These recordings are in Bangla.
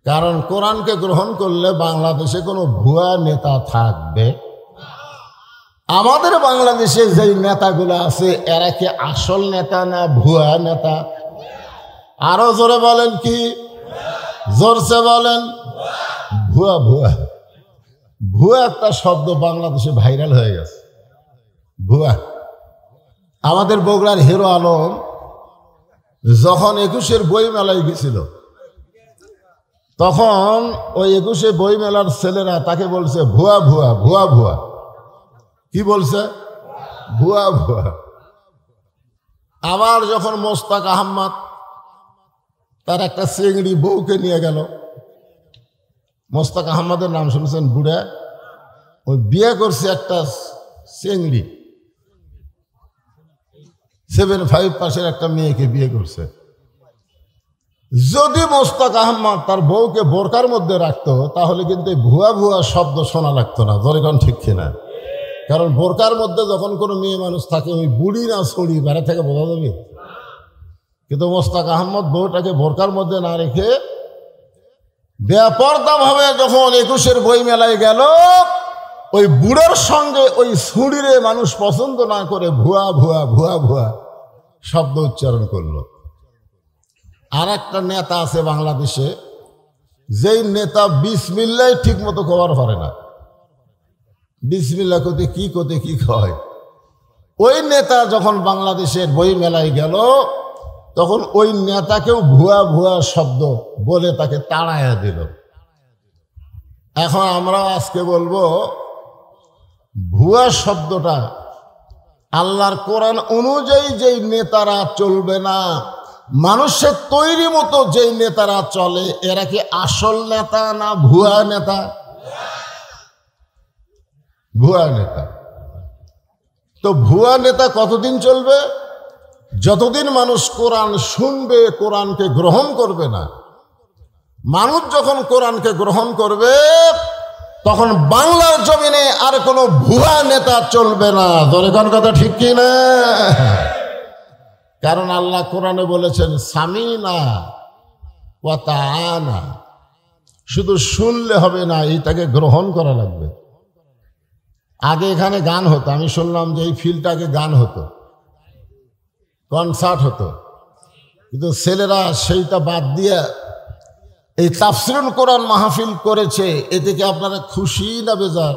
কারণ কোরআনকে গ্রহণ করলে বাংলাদেশে কোনো ভুয়া নেতা থাকবে? আমাদের বাংলাদেশে যেই নেতাগুলো আছে এরা কি আসল নেতা না ভুয়া নেতা? আরো জোরে বলেন, কি জোরসে বলেন? ভুয়া। ভুয়া ভুয়া একটা শব্দ বাংলাদেশে ভাইরাল হয়ে গেছে, ভুয়া। আমাদের বগুড়ার হিরো আলম যখন 21-এর বই মেলায় গেছিল, তখন ওই 21-এ বই মেলার ছেলেরা তাকে বলছে ভুয়া ভুয়া ভুয়া ভুয়া। কি বলছে? ভুয়া ভুয়া। আবার যখন মোস্তাক আহমদ তার একটা চিংড়ি বউকে নিয়ে গেল, মোস্তাক আহমদের নাম শুনেছেন? বুড়া, ওই বিয়ে করছে একটা চিংড়ি, 7.5 পাশের একটা মেয়েকে বিয়ে করছে। যদি মোস্তাক আহমদ তার বউকে বোরকার মধ্যে রাখতো তাহলে কিন্তু ভুয়া ভুয়া শব্দ শোনা লাগতো না। জরিগণ ঠিক কিনা? কারণ বোরকার মধ্যে যখন কোনো মেয়ে মানুষ থাকে ওই বুড়ি না ছড়ি বাইরে থেকে বোঝা যাবে। কিন্তু মোস্তাক আহমদ বউটাকে বোরকার মধ্যে না রেখে বেপরদা ভাবে যখন 21-এর বই মেলায় গেল, ওই বুড়োর সঙ্গে ওই ছুড়িরে মানুষ পছন্দ না করে ভুয়া ভুয়া ভুয়া ভুয়া শব্দ উচ্চারণ করলো। আর একটা নেতা আছে বাংলাদেশে, যেই নেতা বিসমিল্লাহ ঠিক মতো কবার পারে না। বিসমিল্লাহ কোতে কি কয়। ওই নেতা যখন বাংলাদেশের বই মেলায় গেল, তখন ওই নেতাকেও ভুয়া ভুয়া শব্দ বলে তাকে তাড়াইয়া দিল। এখন আমরা আজকে বলবো ভুয়া শব্দটা আল্লাহর কোরআন অনুযায়ী যেই নেতারা চলবে না, মানুষের তৈরি মতো যেই নেতারা চলে, এরা কি আসল নেতা না ভুয়া নেতা? ভুয়া নেতা। তো ভুয়া নেতা কতদিন চলবে? যতদিন মানুষ কোরআন শুনবে, কোরআনকে গ্রহণ করবে না। মানুষ যখন কোরআনকে গ্রহণ করবে তখন বাংলার জমিনে আর কোনো ভুয়া নেতা চলবে না। ধরে কোন কথা ঠিক কি না? কারণ আল্লাহ কোরআনে বলেছেন সামিনা ওয়া তাআনা। শুধু শুনলে হবে না, এইটাকে গ্রহণ করা লাগবে। আগে এখানে গান হতো, আমি শুনলাম যে এই ফিল্ডটাকে গান হতো, কনসার্ট হতো, কিন্তু ছেলেরা সেইটা বাদ দিয়ে এই তাফসিরুল কোরআন মাহফিল করেছে। এতে কি আপনারা খুশি না বেজার?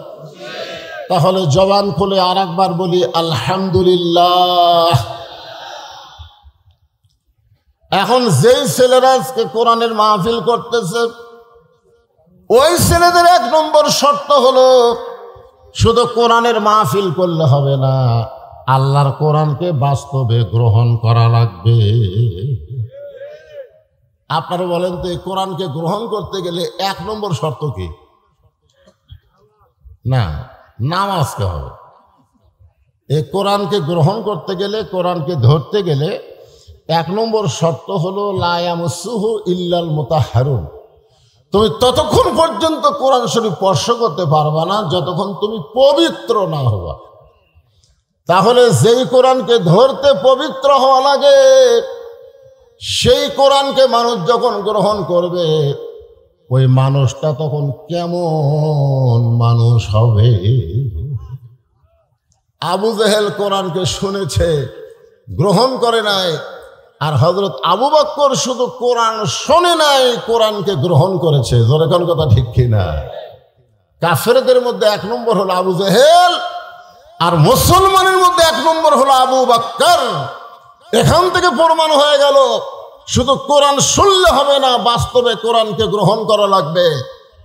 তাহলে জবান খুলে আর একবার বলি আলহামদুলিল্লাহ। এখন যেই ছেলেরা আজকে কোরআনের মাহফিল করতেছে, ওই ছেলেদের 1 নম্বর শর্ত হলো শুধু কোরআনের মাহফিল করলে হবে না, আল্লাহর কোরআনকে বাস্তবে গ্রহণ করা লাগবে। আপনারা বলেন তো, এই কোরআনকে গ্রহণ করতে গেলে 1 নম্বর শর্ত কি? না, নামাজকে হবে। এই কোরআনকে গ্রহণ করতে গেলে, কোরআনকে ধরতে গেলে 1 নম্বর শর্ত হলো লা ইয়ামাসসুহু ইল্লাল মুতাহহারুন। তুমি ততক্ষণ পর্যন্ত কোরআন শরীফ স্পর্শ করতে পারবা না যতক্ষণ তুমি পবিত্র না হবা। তাহলে যেই কোরআনকে ধরতে পবিত্র হওয়া লাগে, সেই কোরআনকে মানুষ যখন গ্রহণ করবে, ওই মানুষটা তখন কেমন মানুষ হবে? আবু জেহেল কোরআনকে শুনেছে, গ্রহণ করে নাই, আর হযরত আবু বকর শুধু কোরআন শোনে নাই, কোরআনকে গ্রহণ করেছে। জোরে কোন কথা ঠিক কিনা? কাফেরদের মধ্যে 1 নম্বর হলো আবু জেহেল, আর মুসলমানের মধ্যে 1 নম্বর হলো আবু বকর। এখান থেকে প্রমাণ হয়ে গেল শুধু কোরআন শুনলে হবে না, বাস্তবে কোরআনকে গ্রহণ করা লাগবে।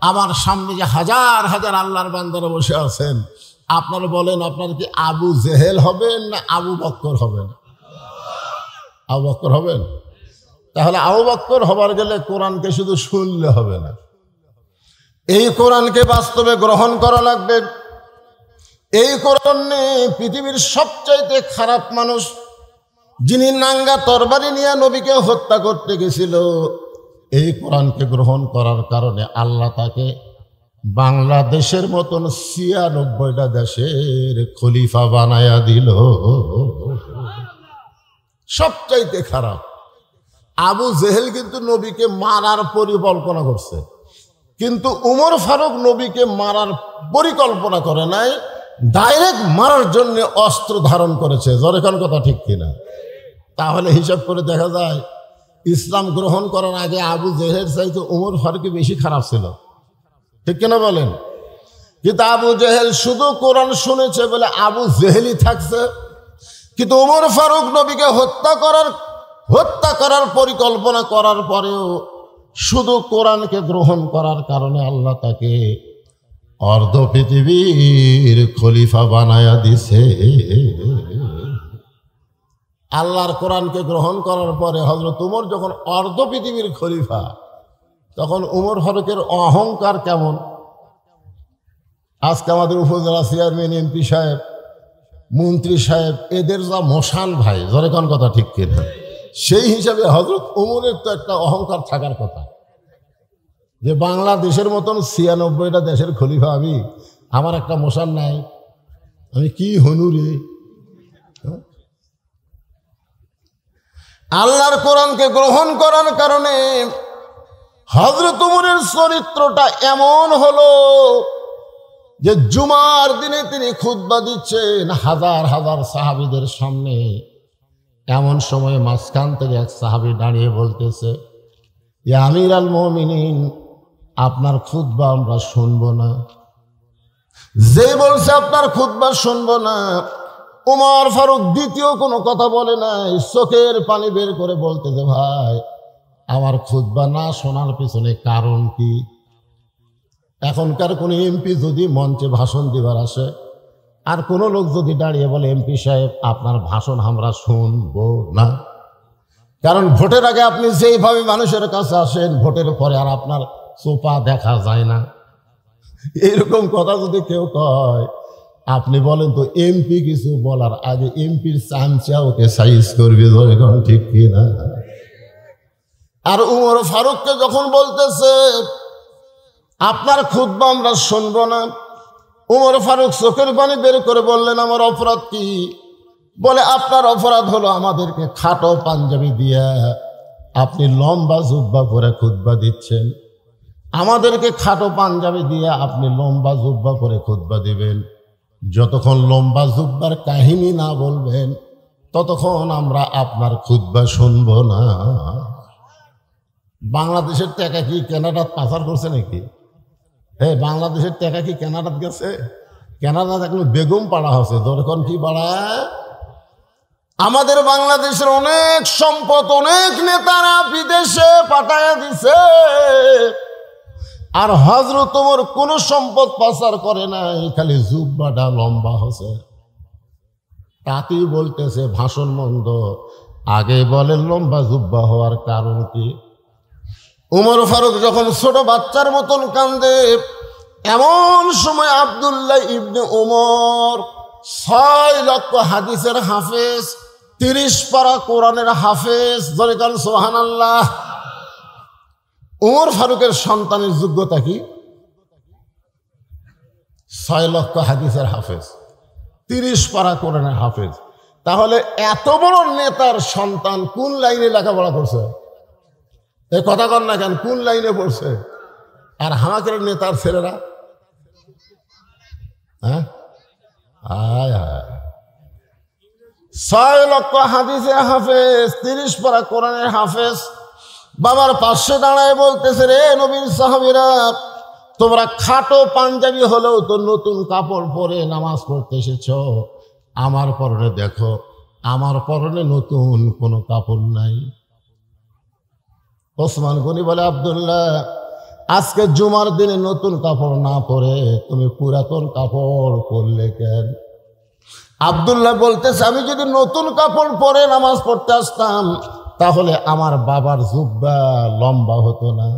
আমার সামনে যে হাজার হাজার আল্লাহর বান্দারা বসে আছেন, আপনারা বলেন আপনারা কি আবু জেহেল হবেন না আবু বকর হবেন? আবু বকর হবেন? তাহলে আবু বকর হবার গেলে কোরআনকে শুধু শুনলে হবে না, এই কোরআনকে বাস্তবে গ্রহণ করা লাগবে। এই কোরআন পৃথিবীর সবচাইতে খারাপ মানুষ, যিনি নাঙ্গা তরবারি নিয়ে নবীকে হত্যা করতে গেছিল, এই কোরআনকে গ্রহণ করার কারণে আল্লাহ তাকে বাংলাদেশের মতন 96টা দেশের খলিফা বানায়া দিল। সবচাইতে খারাপ। আবু জেহেল কিন্তু নবীকে মারার পরিকল্পনা করছে। কিন্তু উমর ফারুক নবীকে মারার পরিকল্পনা করে নাই, ডাইরেক্ট মারার জন্য অস্ত্র ধারণ করেছে। জোরেখান কথা ঠিক কিনা? তাহলে হিসাব করে দেখা যায় ইসলাম গ্রহণ করার আগে আবু জেহেল চাইতে উমর ফারুকই বেশি খারাপ ছিল, ঠিক কিনা বলেন? কিন্তু আবু জেহেল শুধু কোরআন শুনেছে বলে আবু জেহেলই থাকছে, কিন্তু উমর ফারুক নবীকে হত্যা করার পরিকল্পনা করার পরেও শুধু কোরআনকে গ্রহণ করার কারণে আল্লাহ তাকে অর্ধ পৃথিবীর খলিফা বানায়া দিছে। আল্লাহর কোরআনকে গ্রহণ করার পরে হযরত উমর যখন অর্ধ পৃথিবীর খলিফা, তখন উমর ফারুকের অহংকার কেমন। আজকে আমাদের উপজেলা চেয়ারম্যান, এমপি সাহেব, মন্ত্রী সাহেব, এদের যা মশাল ভাই, জোরেখান কথা ঠিক কিনা? সেই হিসাবে হযরত উমরের তো একটা অহংকার থাকার কথা যে বাংলাদেশের মতন ৯৬টা দেশের খলিফা আমি, আমার একটা মশাল নাই, আমি কি হনুরে। আল্লাহর কোরআনকে গ্রহণ করার কারণে হযরত উমরের চরিত্রটা এমন হলো যে জুমার দিনে তিনি খুতবা দিচ্ছেন হাজার হাজার সাহাবীদের সামনে। এমন সময় মাঝখান থেকে এক সাহাবী দাঁড়িয়ে বলতেছে, ইয়া আমির আল মুমিনিন, আপনার খুতবা আমরা শুনবো না। যে বলছে আপনার খুতবা শুনবো না, উমর ফারুক দ্বিতীয় কোনো কথা বলে নাই, চোখের পানি বের করে বলতেছে, ভাই আমার খুতবা না শোনার পিছনে কারণ কি? এখনকার কোন এমপি যদি মঞ্চে ভাষণ দিবার আসে, আর কোনো লোক যদি দাঁড়িয়ে বলে, এমপি সাহেব আপনার ভাষণ আমরা শুনবো না, কারণ ভোটের আগে আপনি যেইভাবে মানুষের কাছে আসেন, ভোটের পরে আর আপনার চোপা দেখা যায় না। এরকম কথা যদি কেউ কয়, আপনি বলেন তো এমপি কিছু বলার আগে এমপির চামচা ওকে সাইজ করবে, এখন ঠিক কিনা? আর উমর ফারুককে যখন বলতেছে আপনার খুতবা আমরা শুনবো না, উমর ফারুক চোখের পানি বের করে বললেন, আমার অপরাধ কি? বলে, আপনার অপরাধ হলো আমাদেরকে খাটো পাঞ্জাবি দিয়া আপনি লম্বা জুব্বা পরে খুতবা দিচ্ছেন। আমাদেরকে খাটো পাঞ্জাবি দিয়ে আপনি লম্বা জুব্বা পরে খুতবা দিবেন, যতক্ষণ লম্বা জুব্বার কাহিনী না বলবেন ততক্ষণ আমরা আপনার খুতবা শুনব না। বাংলাদেশের টাকা কি কানাডাত পাচার করছে নাকি? বাংলাদেশের টাকা কি কানাডাত গেছে? কানাডাত এখন বেগম পাড়া হচ্ছে, দরকার কি পাড়া? আমাদের বাংলাদেশের অনেক সম্পদ অনেক নেতারা বিদেশে পাঠায়া দিছে, আর হযরত ওমর কোন সম্পদ পাচার করে নাই, খালি জুব্বাটা লম্বা হচ্ছে। তাতেই বলতেছে ভাষণ মন্দ, আগে বলেন লম্বা জুব্বা হওয়ার কারণ কি? উমর ফারুক যখন ছোট বাচ্চার মতন কান্দে, এমন সময় আব্দুল্লাহ ইবনে উমর ৬ লক্ষ হাদিসের হাফেজ, ৩০ পারা কোরআনের হাফেজ, জোরে কান সুবহানাল্লাহ। উমর ফারুকের সন্তানের যোগ্যতা কি? ৬ লক্ষ হাদিসের হাফেজ, ৩০ পারা কোরআনের হাফেজ। তাহলে এত বড় নেতার সন্তান কোন লাইনে লেখাপড়া করছে? এই কথা কর না কেন, কোন লাইনে পড়ছে? আর হামাকের নেতার ছেলেরা, হ্যাঁ, ৬ লক্ষ হাদিসের হাফেজ, ৩০ পারা কোরআনের হাফেজ, বাবার পাশে দাঁড়ায় বলতেছে, রে নবীর সাহাবীরা, তোমরা খাটো পাঞ্জাবি হলেও তো নতুন কাপড় পরে নামাজ পড়তে এসেছ, আমার পরনে দেখো, আমার পরনে নতুন কোনো কাপড় নাই। ওসমান গনি বলে, আব্দুল্লাহ, আজকে জুমার দিনে নতুন কাপড় না পরে তুমি পুরাতন কাপড় পরলে কেন? আব্দুল্লাহ বলতেছে, আমি যদি নতুন কাপড় পরে নামাজ পড়তে আসতাম তাহলে আমার বাবার জুব্বা লম্বা হতো না।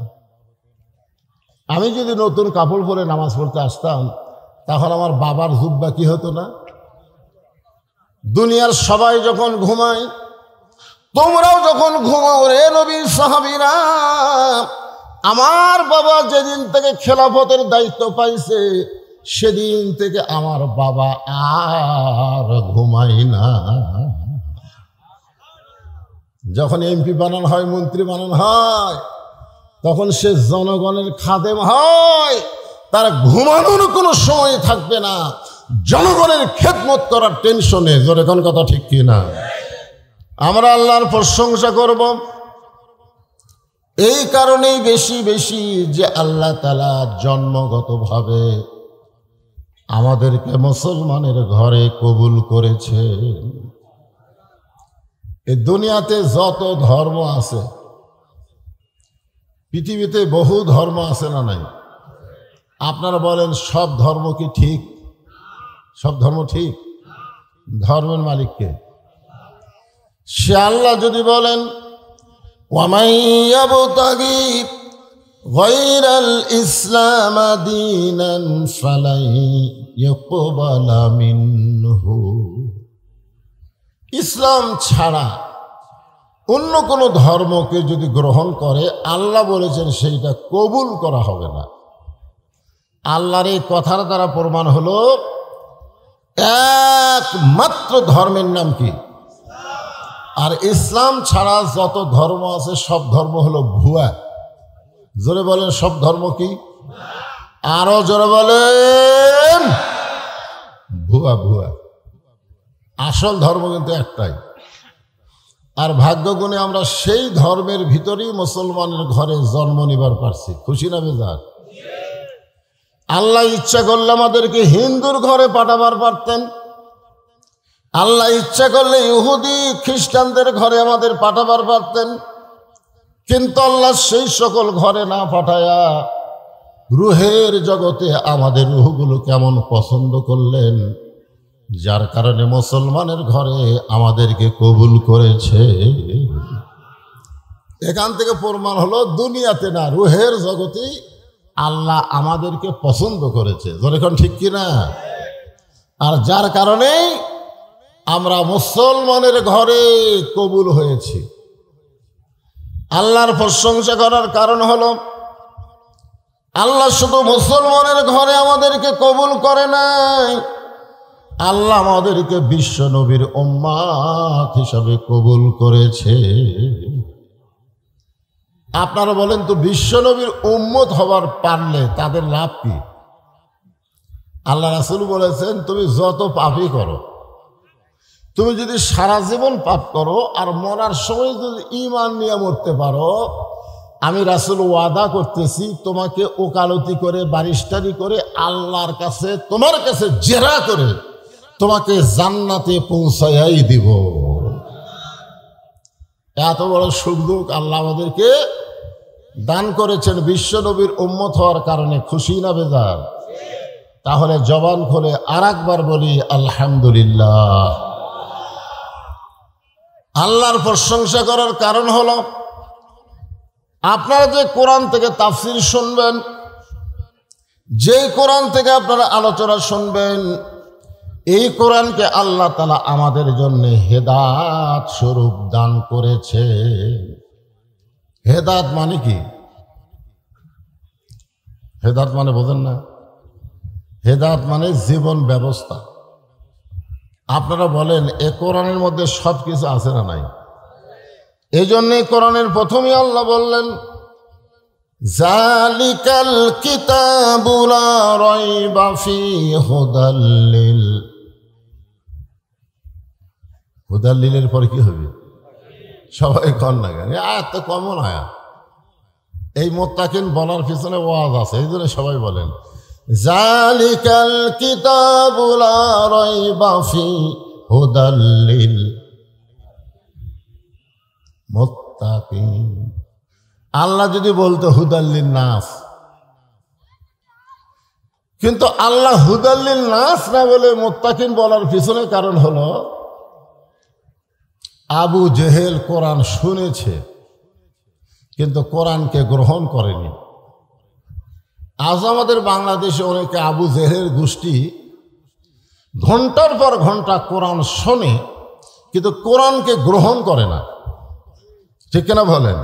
আমি যদি নতুন কাপড় পরে নামাজ পড়তে আসতাম তাহলে আমার বাবার জুব্বা কি হতো না? দুনিয়ার সবাই যখন ঘুমায়, তোমরাও যখন ঘুমাও রে নবীর সাহাবীরা, আমার বাবা যেদিন থেকে খেলাফতের দায়িত্ব পাইছে সেদিন থেকে আমার বাবা আর ঘুমাই না। যখন এমপি বানানো হয়, মন্ত্রী বানানো হয়, তখন সে জনগণের খাদেম হয়, তার ঘুমানোর কোনো সময় থাকবে না, জনগণের খেদমত করার টেনশনে। জোরে কোন কথা ঠিক কি না? আমরা আল্লাহর প্রশংসা করব এই কারণেই বেশি বেশি যে আল্লাহ তাআলা জন্মগতভাবে আমাদেরকে মুসলমানের ঘরে কবুল করেছে। এই দুনিয়াতে যত ধর্ম আছে, পৃথিবীতে বহু ধর্ম আছে না নাই? আপনারা বলেন সব ধর্ম কি ঠিক? সব ধর্ম ঠিক? ধর্মের মালিককে? সে আল্লাহ যদি বলেন ওয়ামান ইয়াবতাগি গায়রাল ইসলাম দীনান ফালাই ইয়াকবালা মিনহু, ইসলাম ছাড়া অন্য কোনো ধর্মকে যদি গ্রহণ করে আল্লাহ বলেছেন সেইটা কবুল করা হবে না। আল্লাহর এই কথার দ্বারা প্রমাণ হলো একমাত্র ধর্মের নাম কি? আর ইসলাম ছাড়া যত ধর্ম আছে সব ধর্ম হলো ভুয়া। জোরে বলেন সব ধর্ম কি? আরো জোরে বলেন ভুয়া। ভুয়া। আসল ধর্ম কিন্তু একটাই। আর ভাগ্যগুণে আমরা সেই ধর্মের ভিতরেই মুসলমানের ঘরে জন্ম নিবার পারছি। খুশি না বেজার? আল্লাহ ইচ্ছা করলে আমাদেরকে হিন্দুর ঘরে পাঠাবার পারতেন, আল্লাহ ইচ্ছা করলে ইহুদি খ্রিস্টানদের ঘরে আমাদের পাঠাবার পারতেন, কিন্তু আল্লাহ সেই সকল ঘরে না পাঠায়া রুহের জগতে আমাদের রুহগুলো কেমন পছন্দ করলেন, যার কারণে মুসলমানের ঘরে আমাদেরকে কবুল করেছে। এখান থেকে প্রমাণ হলো দুনিয়াতে না, রুহের জগতেই আল্লাহ আমাদেরকে পছন্দ করেছে। যখন ঠিক কিনা? আর যার কারণে আমরা মুসলমানের ঘরে কবুল হয়েছি। আল্লাহর প্রশংসা করার কারণ হলো আল্লাহ শুধু মুসলমানের ঘরে আমাদেরকে কবুল করে নাই, আল্লাহ আমাদেরকে বিশ্ব নবীর উম্মাত হিসাবে কবুল করেছে। আপনারা বলেন তো, বিশ্ব নবীর উম্মত হবার পারলে তাদের লাভ কি? আল্লাহ রাসূল বলেছেন, তুমি যত পাপই করো, তুমি যদি সারা জীবন পাপ করো আর মরার সময় যদি ঈমান নিয়ে মরতে পারো, আমি রাসূল ওয়াদা করতেছি তোমাকে ওকালতি করে বারিশটারি করে আল্লাহর কাছে তোমার কাছে জেরা করে তোমাকে জান্নাতে পৌঁছায়াই দিব। এত বড় সুযোগ আল্লাহ আমাদেরকে দান করেছেন বিশ্ব নবীর উম্মত হওয়ার কারণে। খুশি না বেজার? তাহলে জবান খুলে আর একবার বলি আলহামদুলিল্লাহ। আল্লাহর প্রশংসা করার কারণ হলো আপনারা যে কোরআন থেকে তাফসীর শুনবেন, যেই কোরআন থেকে আপনারা আলোচনা শুনবেন, এই কোরআনকে আল্লাহ তাআলা আমাদের জন্য হেদায়েত স্বরূপ দান করেছে। হেদায়েত মানে কি? হেদায়েত মানে বোঝেন না? হেদায়েত মানে জীবন ব্যবস্থা। আপনারা বলেন এ কোরআনের মধ্যে সব কিছু আছে না নাই? এই জন্যই কোরআনের প্রথমেই আল্লাহ বললেন জালিকাল কিতাবু লা রাইবা ফীহি হুদাল্লিল। হুদাল্লিলের পরে কি হবে? সবাই কর না কেন? আয়াত তো কমন আয়াত। এই মুত্তাকিন বলার পিছনে ওয়াজ আছে, এই জন্য সবাই বলেন জালিকাল কিতাবু লা রাইবা ফীহি হুদাল্লিল মুত্তাকিন। আল্লাহ যদি বলতো হুদাল্লিন নাস, কিন্তু আল্লাহ হুদাল্লিন নাস না বলে মুত্তাকিন বলার পিছনে কারণ হলো আবু জেহেল কোরআন শুনেছে কিন্তু কোরআনকে গ্রহণ করেনি। আজ আমাদের বাংলাদেশে অনেকে আবু জেহেলের গোষ্ঠী ঘন্টার পর ঘন্টা কোরআন শোনে কিন্তু কোরআনকে গ্রহণ করে না। ঠিক কিনা বলেন?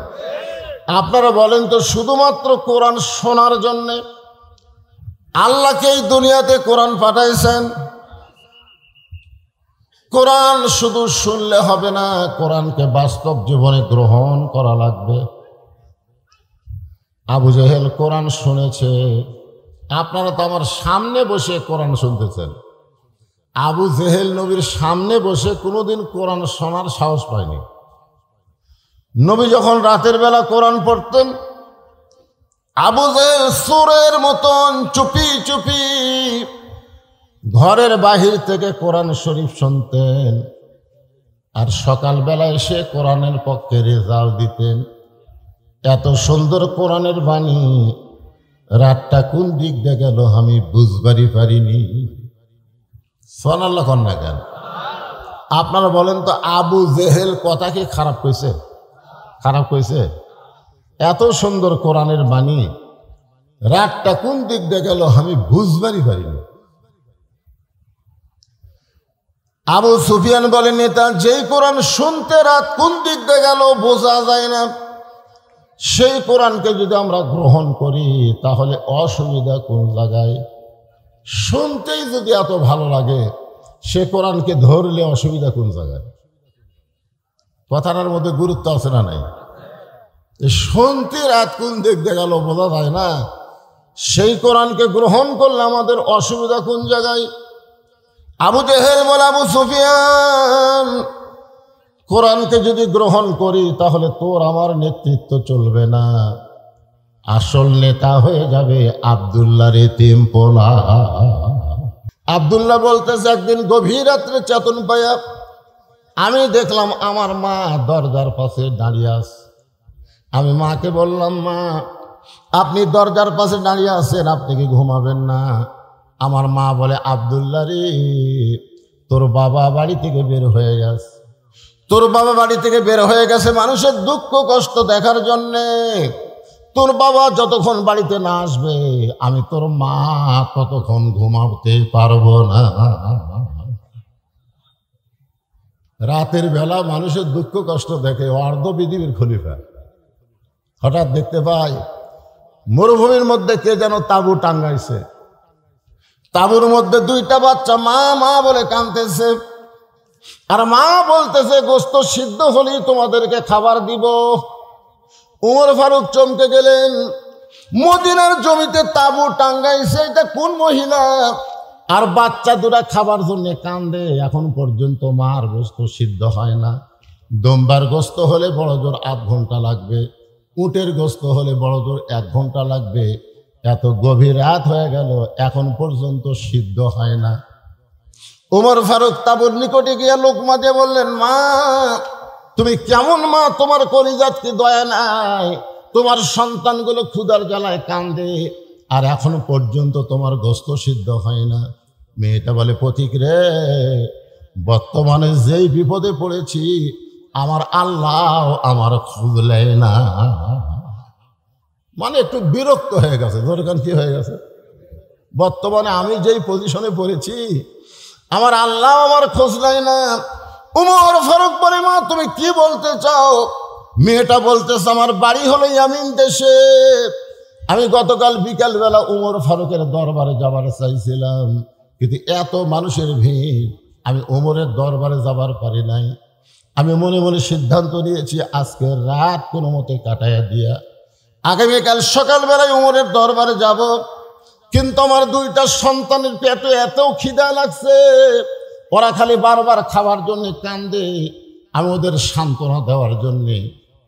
আপনারা বলেন তো, শুধুমাত্র কোরআন শোনার জন্যে আল্লাহকে এই দুনিয়াতে কোরআন পাঠাইছেন। কোরআন শুধু শুনলে হবে না, কোরআনকে বাস্তব জীবনে গ্রহণ করা লাগবে। আবু জেহেল কোরআন শুনেছে। আপনারা তো আমার সামনে বসে কোরআন শুনতেছেন। আবু জেহেল নবীর সামনে বসে কোনোদিন কোরআন শোনার সাহস পায়নি। নবী যখন রাতের বেলা কোরআন পড়তেন, আবু জেহেল সুরের মতন চুপি চুপি ঘরের বাহির থেকে কোরআন শরীফ শুনতেন, আর সকালবেলা এসে কোরআনের পক্ষে রেজাল্ট দিতেন। এত সুন্দর কোরআনের বাণী, রাতটা কোন দিক দিয়ে গেল আমি বুঝবারই পারিনি। সুবহানাল্লাহ কন্যা কেন? আপনারা বলেন তো, আবু জেহেল কথা কি খারাপ কইছে? খারাপ কইছে? এত সুন্দর কোরআনের বাণী, রাতটা কোন দিক দিয়ে গেল আমি বুঝবারই পারিনি। আবু সুফিয়ান বলেন, নেতা যেই কোরআন শুনতে রাত কোন দিক দিয়ে গেল বোঝা যায় না, সেই কোরআনকে যদি আমরা গ্রহণ করি তাহলে অসুবিধা কোন জায়গায়? শুনতেই যদি এত ভালো লাগে, সে কোরআনকে ধরলে অসুবিধা কোন জায়গায়? কথাটার মধ্যে গুরুত্ব আছে না নাই? শুনতে রাত কোন দিক দিয়ে গেল বোঝা যায় না, সেই কোরআনকে গ্রহণ করলে আমাদের অসুবিধা কোন জায়গায়? আবু জেহেল বলে, আবু সুফিয়ান, কোরআনকে যদি গ্রহণ করি তাহলে তোর আমার নেতৃত্ব চলবে না, আসল নেতা হয়ে যাবে আব্দুল্লাহর এতিম পোলা। আব্দুল্লাহ বলতেছে, একদিন গভীর রাত্রে চেতন পাইয়া আমি দেখলাম আমার মা দরজার পাশে দাঁড়িয়ে আছে। আমি মাকে বললাম, মা আপনি দরজার পাশে দাঁড়িয়ে আছেন, আপনি কি ঘুমাবেন না? আমার মা বলে, আব্দুল্লাহ রে, তোর বাবা বাড়ি থেকে বের হয়ে গেছে। তোর বাবা বাড়ি থেকে বের হয়ে গেছে মানুষের দুঃখ কষ্ট দেখার জন্যে। তোর বাবা যতক্ষণ বাড়িতে না আসবে আমি তোর মা ততক্ষণ ঘুমাতে পারবো না। রাতের বেলা মানুষের দুঃখ কষ্ট দেখে অর্ধ পৃথিবীর খলিফা। হঠাৎ দেখতে পাই মরুভূমির মধ্যে কে যেন তাঁবু টাঙ্গাইছে। তাঁবুর মধ্যে দুইটা বাচ্চা মা মা বলে কাঁদতেছে, আর মা বলতেছে, গোস্ত সিদ্ধ হলেই তোমাদেরকে খাবার দিব। উমর ফারুক চমকে গেলেন, মদিনার জমিতে তাঁবু টাঙ্গাইছে, এটা কোন মহিলা? আর বাচ্চা দুটা খাবার জন্য কান্দে, এখন পর্যন্ত মার গোস্ত সিদ্ধ হয় না। দম্বার গোস্ত হলে বড় জোর 8 ঘন্টা লাগবে, উটের গোস্ত হলে বড় জোর 1 ঘন্টা লাগবে। এত গভীর রাত হয়ে গেল, এখন পর্যন্ত সিদ্ধ হয় না। উমর ফারুক তাঁবুর নিকটে গিয়ে লোকমা দিয়ে বললেন, মা তুমি কেমন মা? তোমার কলিজাত কি দয়া নাই? তোমার সন্তানগুলো ক্ষুধার জ্বালায় কান্দে, আর এখন পর্যন্ত তোমার গোস্ত সিদ্ধ হয় না। মেয়েটা বলে, পথিক রে, বর্তমানে যেই বিপদে পড়েছি আমার আল্লাহ আমার খোঁজ নেয় না। মানে একটু বিরক্ত হয়ে গেছে। দরকার কি হয়ে গেছে? বর্তমানে আমি যেই পজিশনে পড়েছি আমার আল্লাহ আমার খোঁজ নেয় না। উমর ফারুক বলে, মা তুমি কি বলতে চাও? মেয়েটা বলতেছে, আমার বাড়ি হলো ইয়ামিন দেশে। আমি গতকাল বিকালবেলা উমর ফারুকের দরবারে যাবার চাইছিলাম, কিন্তু এত মানুষের ভিড় আমি উমরের দরবারে যাবার পারি নাই। আমি মনে মনে সিদ্ধান্ত নিয়েছি আজকে রাত কোনো মতে কাটাইয়া দিয়া আগামীকাল সকালবেলায় উমরের দরবারে যাব। কিন্তু আমার 2টা সন্তানের পেটে এত খিদা লাগছে, ওরা খালি বারবার খাবার জন্য কান্দে। আমি ওদের সান্ত্বনা দেওয়ার জন্যে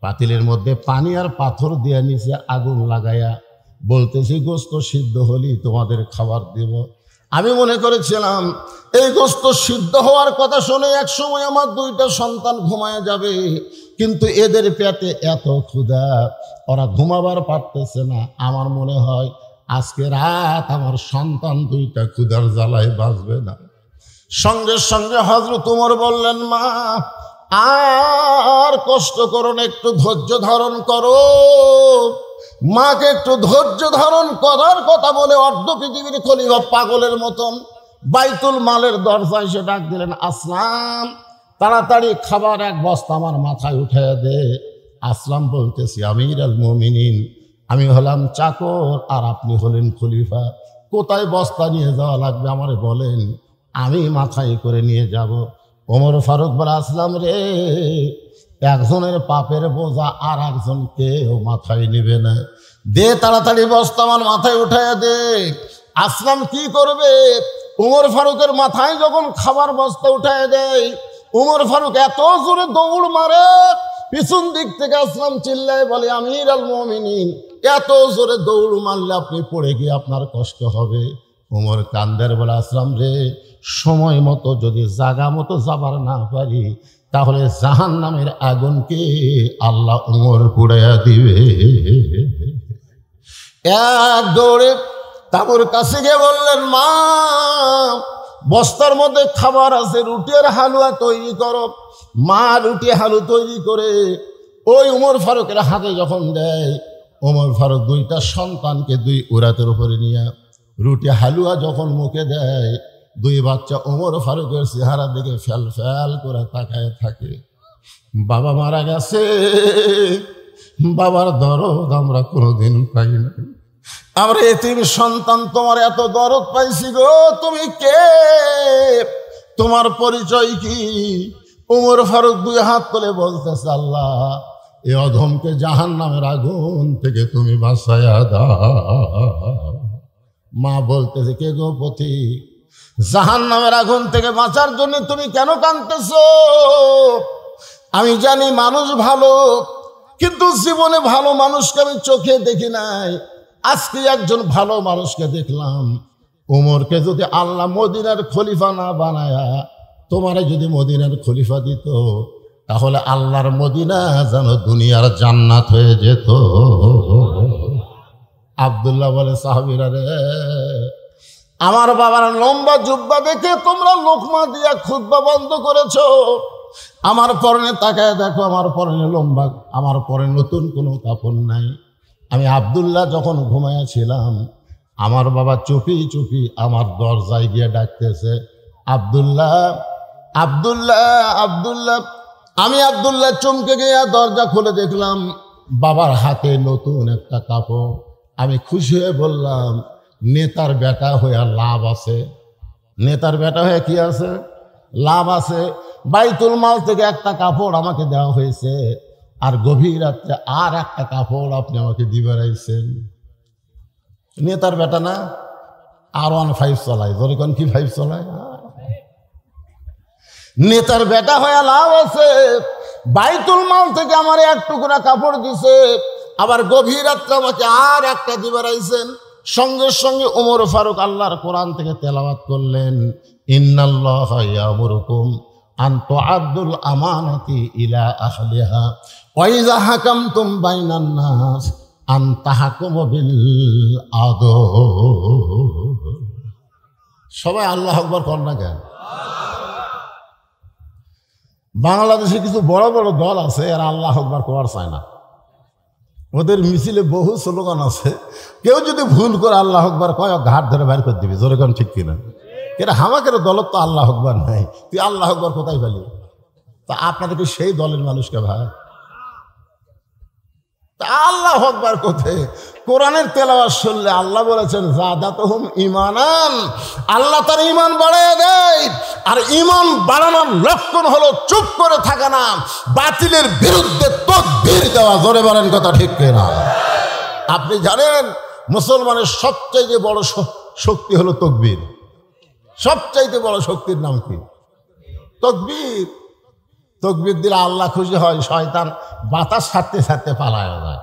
পাতিলের মধ্যে পানি আর পাথর দিয়ে নিচে আগুন লাগাইয়া বলতেছি, গোস্ত সিদ্ধ হলেই তোমাদের খাবার দেব। আমি মনে করেছিলাম এই গোস্ত সিদ্ধ হওয়ার কথা শুনে এক সময় আমার 2টা সন্তান ঘুমায় যাবে, কিন্তু এদের পেটে এত ক্ষুধা, ওরা ঘুমাবার পারতেছে না। আমার মনে হয় আজকে রাত আমার সন্তান 2টা ক্ষুধার জ্বালায় বাঁচবে না। সঙ্গে সঙ্গে হযরত ওমর বললেন, মা আর কষ্ট করো না, একটু ধৈর্য ধারণ করো। মাকে একটু ধৈর্য ধারণ করার কথা বলে অর্ধ পৃথিবীর খলিফা পাগলের মতন বাইতুল মালের দরজায় এসে ডাক দিলেন, আসলাম তাড়াতাড়ি খাবার 1 বস্তা আমার মাথায় উঠে দে। আসলাম বলতেছি, আমির আল মুমিনিন, আমি হলাম চাকর আর আপনি হলেন খলিফা, কোথায় বস্তা নিয়ে যাওয়া লাগবে আমারে বলেন, আমি মাথায় করে নিয়ে যাব। ওমর ফারুক বলে, আসলাম রে, একজনের পাপের বোঝা আর একজন কেউ মাথায় নেবে না। দে তাড়াতাড়ি বস্তা আমার মাথায় উঠাইয়া দে। আসলাম কি করবে? উমর ফারুকের মাথায় যখন খাবার বস্তা উঠাইয়া দেয়, উমর ফারুক এত জোরে দৌড় মারে, পিছন দিক থেকে আসলাম চিল্লায় বলে, আমির আল মুমিনিন, এত জোরে দৌড় মারলে আপনি পড়ে গিয়ে আপনার কষ্ট হবে। উমর কান্দের বলে, আসলাম রে, সময় মতো যদি জাগা মতো যাবার না পারি তাহলে জাহান্নামের আগুনকে আল্লাহ উমর পুড়াইয়া দিবে। এক দৌড়ে তাবুর কাছে গিয়ে বললেন, মা, বস্তার মধ্যে খাবার আছে, রুটি আর হালুয়া তৈরি করো। মা রুটি হালু তৈরি করে ওই উমর ফারুকের হাতে যখন দেয়, উমর ফারুক দুইটা সন্তানকে দুই উরাতের উপরে নিয়ে রুটি হালুয়া যখন মুখে দেয়, দুই বাচ্চা উমর ফারুকের চেহারা দিকে ফ্যাল ফ্যাল করে তাকায় থাকে। বাবা মারা গেছে, বাবার দরদ আমরা কোনোদিন পাই না। আমরা এতিম সন্তান, তোমার এত দরদ পাইছি গো, তুমি কে? তোমার পরিচয় কি? উমর ফারুক দুই হাত তুলে বলতেছে, আল্লাহ, এ অধমকে জাহান্নামের আগুন থেকে তুমি বাঁচাইয়া দাও। মা বলতেছে, কে গো পথি, জাহান্নামের আগুন থেকে বাঁচার জন্য তুমি কেন কাঁদতেছো? আমি জানি মানুষ ভালো, কিন্তু জীবনে ভালো মানুষকে আমি চোখে দেখি নাই। আজকে একজন ভালো মানুষকে দেখলাম। উমরকে যদি আল্লাহ মদিনার খলিফা না বানায়া তোমারে যদি মদিনার খলিফা দিত, তাহলে আল্লাহর মদিনা যেন দুনিয়ার জান্নাত হয়ে যেত। আব্দুল্লাহ বলে, সাহাবীরা রে, আমার বাবার লম্বা জুব্বা দেখে তোমরা লোকমা দিয়া খুতবা বন্ধ করেছো। আমার পরনে তাকায় দেখো, আমার পরনে লম্বা, আমার পরনে নতুন কোনো কাপড় নাই। আমি আব্দুল্লাহ যখন ঘুমাইয়াছিলাম, আমার বাবা চুপি চুপি আমার দরজায় গিয়ে ডাকতেছে, আব্দুল্লাহ, আব্দুল্লাহ, আব্দুল্লাহ। আমি আব্দুল্লাহ চমকে গিয়ে দরজা খুলে দেখলাম বাবার হাতে নতুন একটা কাপড়। আমি খুশি হয়ে বললাম, নেতার বেটা হয়ে লাভ আছে। নেতার বেটা হয়ে কি আছে? লাভ আছে। বাইতুল মাল থেকে একটা কাপড় আমাকে দেওয়া হয়েছে, আর গভীর রাত্রে আর একটা কাপড় আপনি আমাকে দিবার আইছেন। নেতার বেটা না? R15 চলায়, যখন কি 5 চলায়। নেতার বেটা হয়ে লাভ আছে। বাইতুল মাল থেকে আমার এক টুকরা কাপড় দিছে, আবার গভীর রাত্রে আমাকে আর একটা দিবার আইছেন। সঙ্গে সঙ্গে উমর ফারুক আল্লাহর কোরআন থেকে তেলাওয়াত করলেন, ইন্নাল্লাহা ইয়ামুরুকুম আন তুআদ্দুল আমানাতি ইলা আহলিহা ওয়া ইযা হাকামতুম বাইনান নাস আন তাহকুমু বিল আদল। সবাই আল্লাহু আকবার কর না কেন? বাংলাদেশে কিছু বড় বড় দল আছে, এরা আল্লাহু আকবার করার চায় না। ওদের মিছিলে বহু স্লোগান আছে, কেউ যদি ভুল করে আল্লাহু আকবার কয়, ঘাট ধরে বাইর করে দিবি। জোরে কোন ঠিক কিনা? এটা হামাকের দলত তো আল্লাহু আকবার নাই, তুই আল্লাহু আকবার কোথায় পেলি? তা আপনাদের কি সেই দলের মানুষকে ভাই? তা আল্লাহু আকবার কোথায়? কোরআনের তেলাওয়াত শুনলে আল্লাহ বলেছেন, যাদাতুহুম ঈমানান, আল্লাহ তার ঈমান বাড়ায় দেয়। আর ঈমান বাড়ানোর লক্ষণ হলো চুপ করে থাকা না, বাতিলের বিরুদ্ধে তাকবীর দেওয়া। জোরে বলেন কথা ঠিক কিনা? আপনি জানেন মুসলমানের সবচাইতে বড় শক্তি হলো তাকবীর। সবচাইতে বড় শক্তির নাম কি? তাকবীর। তাকবীর দিলে আল্লাহ খুশি হয়, শয়তান বাতাস ছাড়তে ছাড়তে পালায় যায়।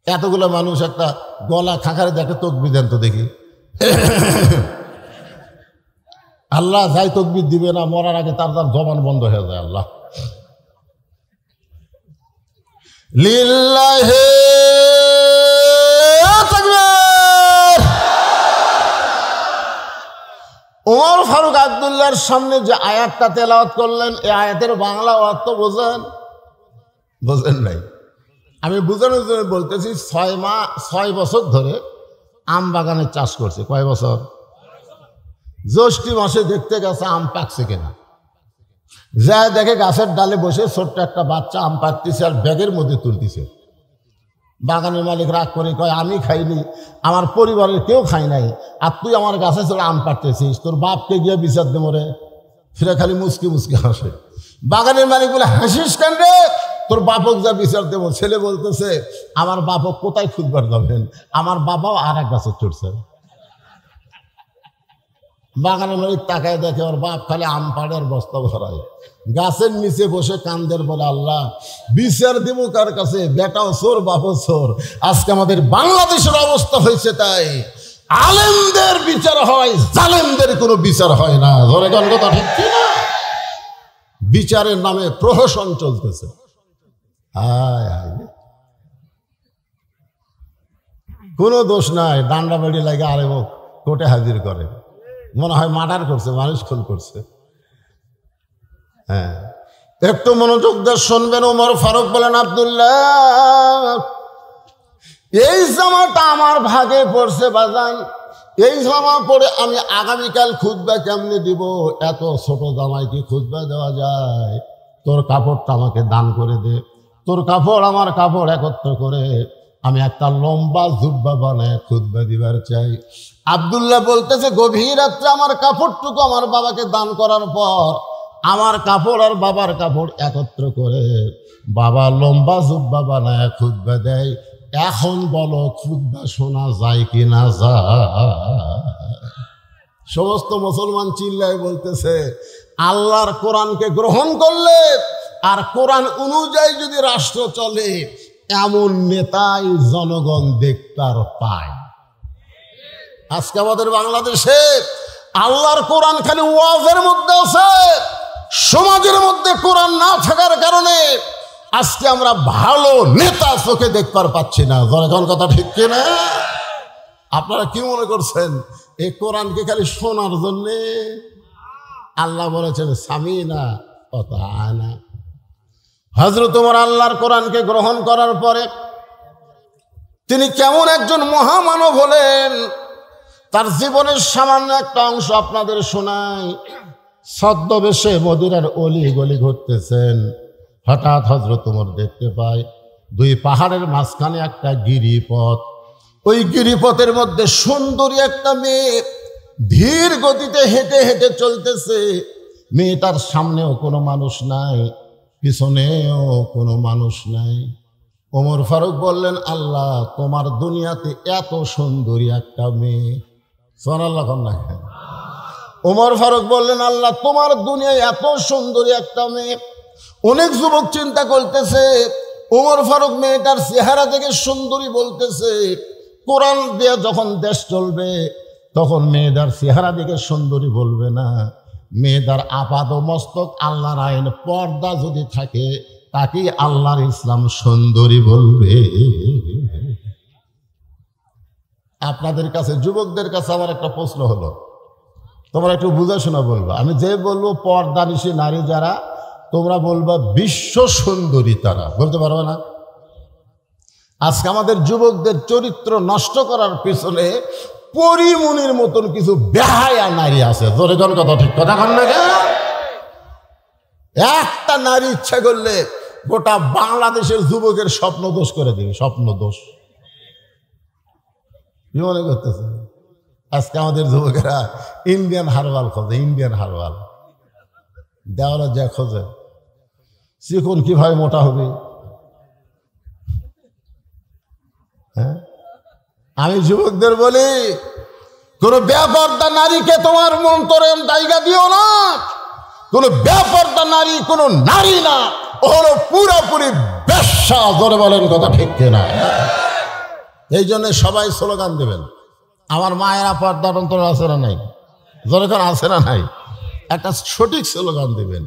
এতগুলো মানুষ একটা গলা খাঁকারে দেখে, তাকবীর দেন তো দেখি। আল্লাহ যাই তাকবীর দিবে না, মরার আগে তার জবান বন্ধ হয়ে যায়। আল্লাহ লিল্লাহি তাকবীর। উমর ফারুক আব্দুল্লাহর সামনে যে আয়াতটা তেলাওয়াত করলেন, এই আয়াতের বাংলা অর্থ বোঝেন? বোঝেন নাই? আমি বোঝানোর জন্য বলতেছি, 6 বছর ধরে আম বাগানের চাষ করছে। কয় বছর? জ্যৈষ্ঠ মাসে দেখতে গেছে আম পাকছে কিনা। যা দেখে গাছের ডালে বসে ছোট্ট একটা বাচ্চা আম পাকতেছে আর ব্যাগের মধ্যে তুলতেছে। বাগানের মালিক রাগ করে কয়, আমি খাইনি, আমার পরিবারের কেউ খাই নাই, আর তুই আমার গাছে চলে আম পাড়তেছিস, তোর বাপকে গিয়ে বিচার দে মরে। ফিরে খালি মুসকি মুসকি হাসে। বাগানের মালিক বলে, হাসিস কেন রে? তোর বাপক যা বিচার দেবো। ছেলে বলতেছে আমার বাপক কোথায় খুঁজবার যাবেন, আমার বাবাও আর এক গাছে চড়ছে। বাগানের বাড়ি তাকায় দেখে ওর বাপ খালি আম পাড়ে আর বস্তা ভরায়, গাছের নিচে বসে কান্দের বলে আল্লাহ বিচার দিব কার কাছে, বেটাও চোর বাপও চোর। আজকে আমাদের বাংলাদেশের অবস্থা হয়েছে তাই, আলেমদের বিচার হয়, জালেমদের কোনো বিচার হয় না। ধরে কোন কথা ঠিক না? বিচারের নামে প্রহসন চলতেছে। কোনো দোষ নাই, ডান্ডা বেড়ি লাগে আরে কোর্টে হাজির করে, মনে হয় মার্ডার করছে, মানুষ খুন করছে। হ্যাঁ, একটু মনোযোগ দিয়ে শুনবেন। ওমর ফারুক বলেন আব্দুল্লাহ এই জামাটা আমার ভাগে পড়ছে বাজান, এই জামা পরে আমি আগামীকাল খুতবা কেমনে দিব? এত ছোট জামাই কি খুতবা দেওয়া যায়? তোর কাপড়টা আমাকে দান করে দে, তোর কাপড় আমার কাপড় একত্র করে আমি একটা লম্বা জুব্বা বানায় খুতবা দিবার চাই। আব্দুল্লাহ বলতেছে গভীর রাত্রে আমার কাপড়টুকু আমার বাবাকে দান করার পর আমার কাপড় আর বাবার কাপড় একত্র করে বাবা লম্বা জুব্বা বানায় খুতবা দেয়। এখন বলো খুতবা শোনা যায় কি না যায়? সমস্ত মুসলমান চিল্লায় বলতেছে আল্লাহর কোরআনকে গ্রহণ করলে আর কোরআন অনুযায়ী যদি রাষ্ট্র চলে এমন নেতাই জনগণ দেখতার পায়। আজকে আমাদের বাংলাদেশে আল্লাহর কোরআন খালি ওয়াজের মধ্যে আছে, সমাজের মধ্যে কোরআন না থাকার কারণে আজকে আমরা ভালো নেতা চোখে দেখবার পাচ্ছি না। জনগণ কথা ঠিক কিনা? আপনারা কি মনে করছেন এই কোরআনকে খালি শোনার জন্যে? আল্লাহ বলেছেন সামিনা ওয়াতাআনা। হযরত ওমর আল্লাহর কোরআনকে গ্রহণ করার পরে তিনি কেমন একজন মহামানব হলেন তার জীবনের সামান্য একটা অংশ আপনাদের শোনাই। ছদ্মবেশে মদিনার অলি গলি ঘুরতেছেন, হঠাৎ হযরত ওমর দেখতে পায় দুই পাহাড়ের মাঝখানে একটা গিরিপথ। ওই গিরিপথের মধ্যে সুন্দরী একটা মেয়ে ধীর গতিতে হেঁটে হেঁটে চলতেছে। মেয়েটার সামনেও কোনো মানুষ নাই, পিছনেও কোনো মানুষ নাই। ওমর ফারুক বললেন আল্লাহ তোমার দুনিয়াতে এত সুন্দরী একটা মেয়ে। সুবহানাল্লাহ। ওমর ফারুক বললেন আল্লাহ তোমার দুনিয়ায় এত সুন্দরী একটা মেয়ে। অনেক যুবক চিন্তা করতেছে ওমর ফারুক মেয়েটার চেহারা থেকে সুন্দরী বলতেছে, কোরআন দিয়ে যখন দেশ চলবে তখন মেয়েদার চেহারা দিকে সুন্দরী বলবে না, মেয়েদার আপাদ মস্তক আল্লাহর আইন পর্দা যদি থাকে তাকেই আল্লাহর ইসলাম সুন্দরী বলবে। আপনাদের কাছে যুবকদের কাছে আমার একটা প্রশ্ন হলো, তোমরা একটু বুঝাশোনা বলবা। আমি যে বলবো পর্দানিশী নারী যারা, তোমরা বলবা বিশ্ব সুন্দরী তারা, বলতে পারবে না? আজকে আমাদের যুবকদের চরিত্র নষ্ট করার পিছনে পরিমনির মতন কিছু বেহায়া নারী আছে। জোরে কোন কথা ঠিক কথা কন না? একটা নারী ইচ্ছা করলে গোটা বাংলাদেশের যুবকের স্বপ্ন দোষ করে দিবে, স্বপ্ন দোষ। কি মনে করতেছে? আজকে আমাদের যুবকেরা ইন্ডিয়ান হারবাল খোঁজে, ইন্ডিয়ান হারবাল দেওয়ালা যা খোঁজে, চিকন কিভাবে মোটা হবে। হ্যাঁ, আমি যুবকদের বলি কোন বেপরদা নারীকে তোমার মন্তরে জায়গা দিও না। কোন বেপরদা নারী কোন নারী না, ও হলো পুরোপুরি বেশ্যা। জোরে বলেন কথা ঠিক কিনা? এই জন্য সবাই স্লোগান দেবেন, আমার মায়েরা পর্দার অন্তরে আছে না নাই? জোরে কোন আছে না নাই? একটা সঠিক স্লোগান দেবেন।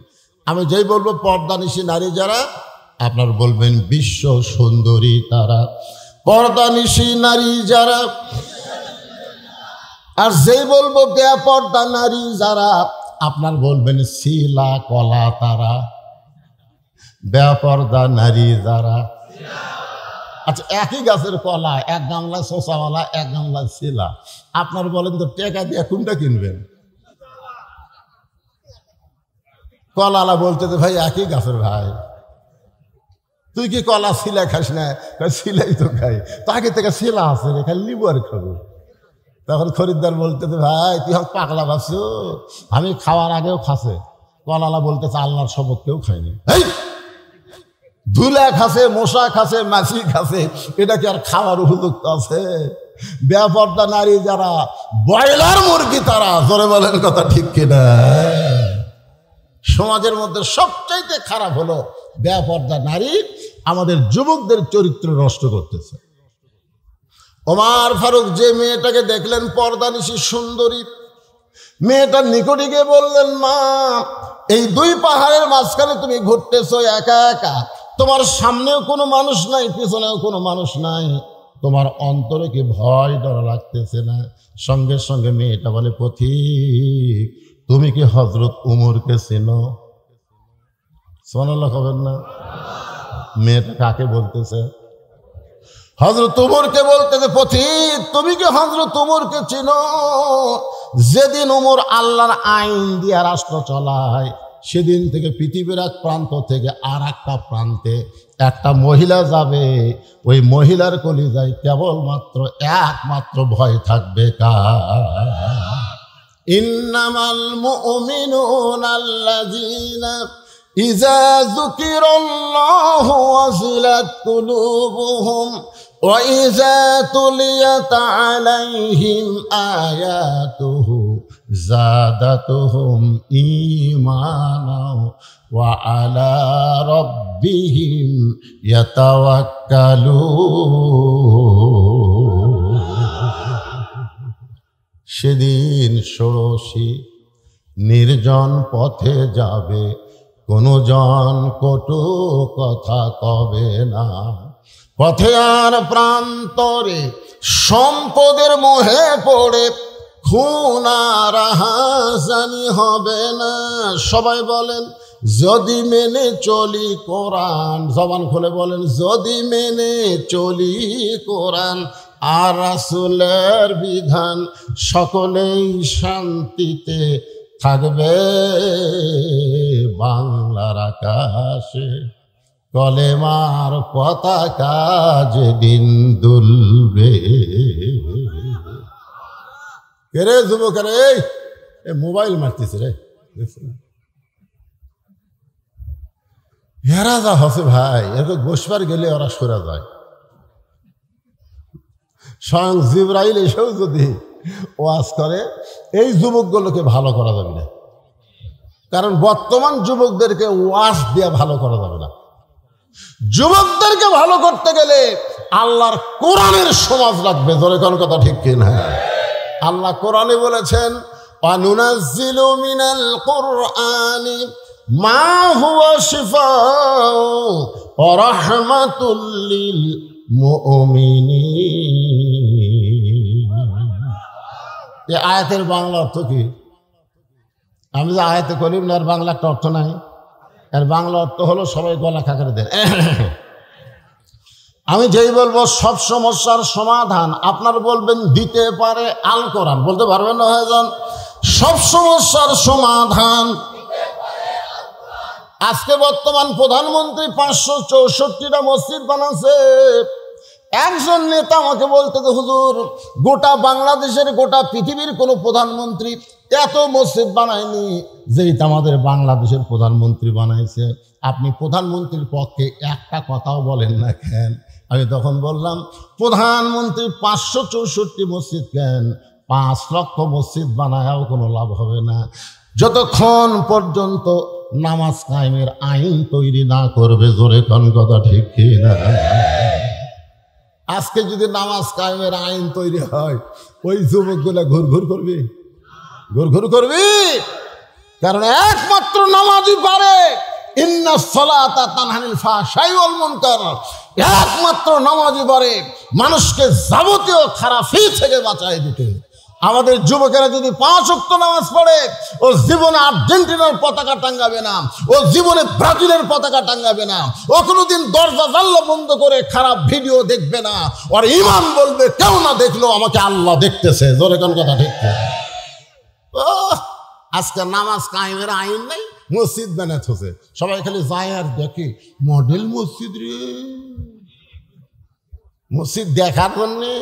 আমি যেই বলবো পর্দানিশী নারী যারা, আপনার বলবেন বিশ্ব সুন্দরী তারা। পর্দানিশী নারী যারা, আর যেই বলবো বেপর্দা নারী যারা, আপনার বলবেন শিলা কলা তারা। বেপর্দা নারী যারা, আচ্ছা একই গাছের কলা, এক গামলা শোষাওয়ালা, এক গামলা শিলা। আপনার বলেন তো টেকা দিয়ে কোনটা কিনবেন? কলালা বলতে তো ভাই একই গাছের ভাই, তুই কি কলা শিলা খাস না? শিলাই তো খাই, তো আগে থেকে শিলা আছে রে, খালি লিবু আর খাবো। তখন খরিদ্দার বলতে ভাই তুই হোক পাগলা ভাবছো, আমি খাওয়ার আগেও খাসে। কলালা বলতেছে আল্লাহর শপথ কেউ খায়নি। ধুলা খাসে, মশা খাসে, মাছি খাসে, এটা কি আর খাওয়ার উপযুক্ত আছে? বেপর্দা নারী যারা ব্রয়লার মুরগি, তারা জোরে বলেন কথা ঠিক কিনা? সমাজের মধ্যে সবচাইতে খারাপ হলো বেপর্দা নারী আমাদের যুবকদের চরিত্র নষ্ট করতেছে। ওমর ফারুক যে মেয়েটাকে দেখলেন পর্দানিশী সুন্দরী, মেয়েটার নিকটে গিয়ে বললেন, মা, এই দুই পাহাড়ের মাঝখানে তুমি ঘুরতেছো একা একা, তোমার সামনেও কোনো মানুষ নাই, পিছনেও কোনো মানুষ নাই, তোমার অন্তরে কি ভয় ডর লাগতেছে না? সঙ্গে সঙ্গে মেয়েটা বলে, পথিক, তুমি কি হযরত উমরকে চেনো? সুবহানাল্লাহ হবেন না? মেয়েটা কাকে বলতেছে? হযরত উমরকে বলতেছে। পথিক, তুমি কি হযরত উমরকে চেনো? যেদিন উমর আল্লাহর আইন দিয়া রাষ্ট্র চলায়, সেদিন থেকে পৃথিবীর এক প্রান্ত থেকে আর একটা প্রান্তে একটা মহিলা যাবে, ওই মহিলার কলিজায় কেবলমাত্র একমাত্র ভয় থাকবে কার? ইন্নামাল মুমিনুনা আল্লাযীনা ইযা যুকিরাল্লাহু ওয়াজিলাত কুলুবুহুম ওয়া ইযা তুলিয়াত আলাইহিম আয়াতুহু যাদাতুহুম ঈমানাও ওয়া আলা রাব্বিহিম ইয়াতাওয়াক্কালুন। সেদিন ষোড়শী নির্জন পথে যাবে, কোনো জন কটু কথা কবে না। পথে আর প্রান্তরে সম্পদের মোহে পড়ে খুন আর হাসানি হবে না। সবাই বলেন, যদি মেনে চলি কোরআন, জবান খুলে বলেন, যদি মেনে চলি কোরআন আর রাসূলের বিধান, সকলেই শান্তিতে থাকবে বাংলার আকাশে, কলেমার পতাকা যেদিন দুলবে। কে রে যুবক, রে এ মোবাইল মারতেছে রে, এরা যা হসে ভাই, এরকম বসবার গেলে ওরা সরে যায়। স্বয়ং জিবরাইল এসেও যদি ওয়াজ করে, এই যুবকগুলোকে ভালো করা যাবে না, কারণ বর্তমান যুবকদেরকে ওয়াজ দিয়ে ভালো করা যাবে না। যুবকদেরকে ভালো করতে গেলে আল্লাহর কোরআনের সমাজ লাগবে। জোরে কোন কথা ঠিক কিনা? আল্লাহ কোরআনে বলেছেন, ওয়ানুনাজ্জিলু মিনাল কুরআনি মা হুয়া শিফাউ ওয়া রাহমাতুল লিল মুমিনিন। এই আয়াতের বাংলা অর্থ কি? আমি যে আয়াতে করিম না, এর বাংলা একটা অর্থ নাই। এর বাংলা অর্থ হলো, সবাই গলা খাকারে দেন। আমি যেই বলবো সব সমস্যার সমাধান, আপনার বলবেন দিতে পারে আল কোরআন, বলতে পারবেন না? হয়ে যান, সব সমস্যার সমাধান। আজকে বর্তমান প্রধানমন্ত্রী 564টা মসজিদ বানাচ্ছে। একজন নেতা আমাকে বলতে, হুজুর, গোটা বাংলাদেশের, গোটা পৃথিবীর কোনো প্রধানমন্ত্রী এত মসজিদ বানায়নি যেটা আমাদের বাংলাদেশের প্রধানমন্ত্রী বানাইছে। আপনি প্রধানমন্ত্রীর পক্ষে একটা কথাও বলেন না কেন? আমি তখন বললাম, প্রধানমন্ত্রী 564 মসজিদ কেন, 5 লক্ষ মসজিদ বানায়াও কোনো লাভ হবে না, যতক্ষণ পর্যন্ত নামাজ কায়েমের আইন তৈরি না করবে। জোরে কোন কথা ঠিক কিনা? আজকে যদি নামাজ কায়েমের আইন তৈরি হয়, ওই যুবকগুলা ঘুরঘুর করবে, ঘুরঘুর করবে, কারণ একমাত্র নামাজই পারে। ইন্নাস সালাতা তানহানিল ফাহশাই ওয়াল মুনকার, একমাত্র নামাজই পারে মানুষকে যাবতীয় খারাপি থেকে বাঁচায় দিতে। আমাদের যুবকেরা যদি 5 ওয়াক্ত নামাজ পড়ে, ও জীবনে আর্জেন্টিনার পতাকা টাঙ্গাবে না, ও জীবনে ব্রাজিলের পতাকা টাঙ্গাবে না, ও কোনোদিন দরজা জানলা বন্ধ করে খারাপ ভিডিও দেখবে না। আর ইমান বলবে, কেউ না দেখলো আমাকে আল্লাহ দেখতেছে। জোরে কোন কথা ঠিক? আজকে নামাজ কায়েমের আইন নাই, মসজিদ বানাতে হচ্ছে। সবাই খালি যায় আর দেখে মডেল মসজিদ রে, মসজিদ দেখার জন্যে।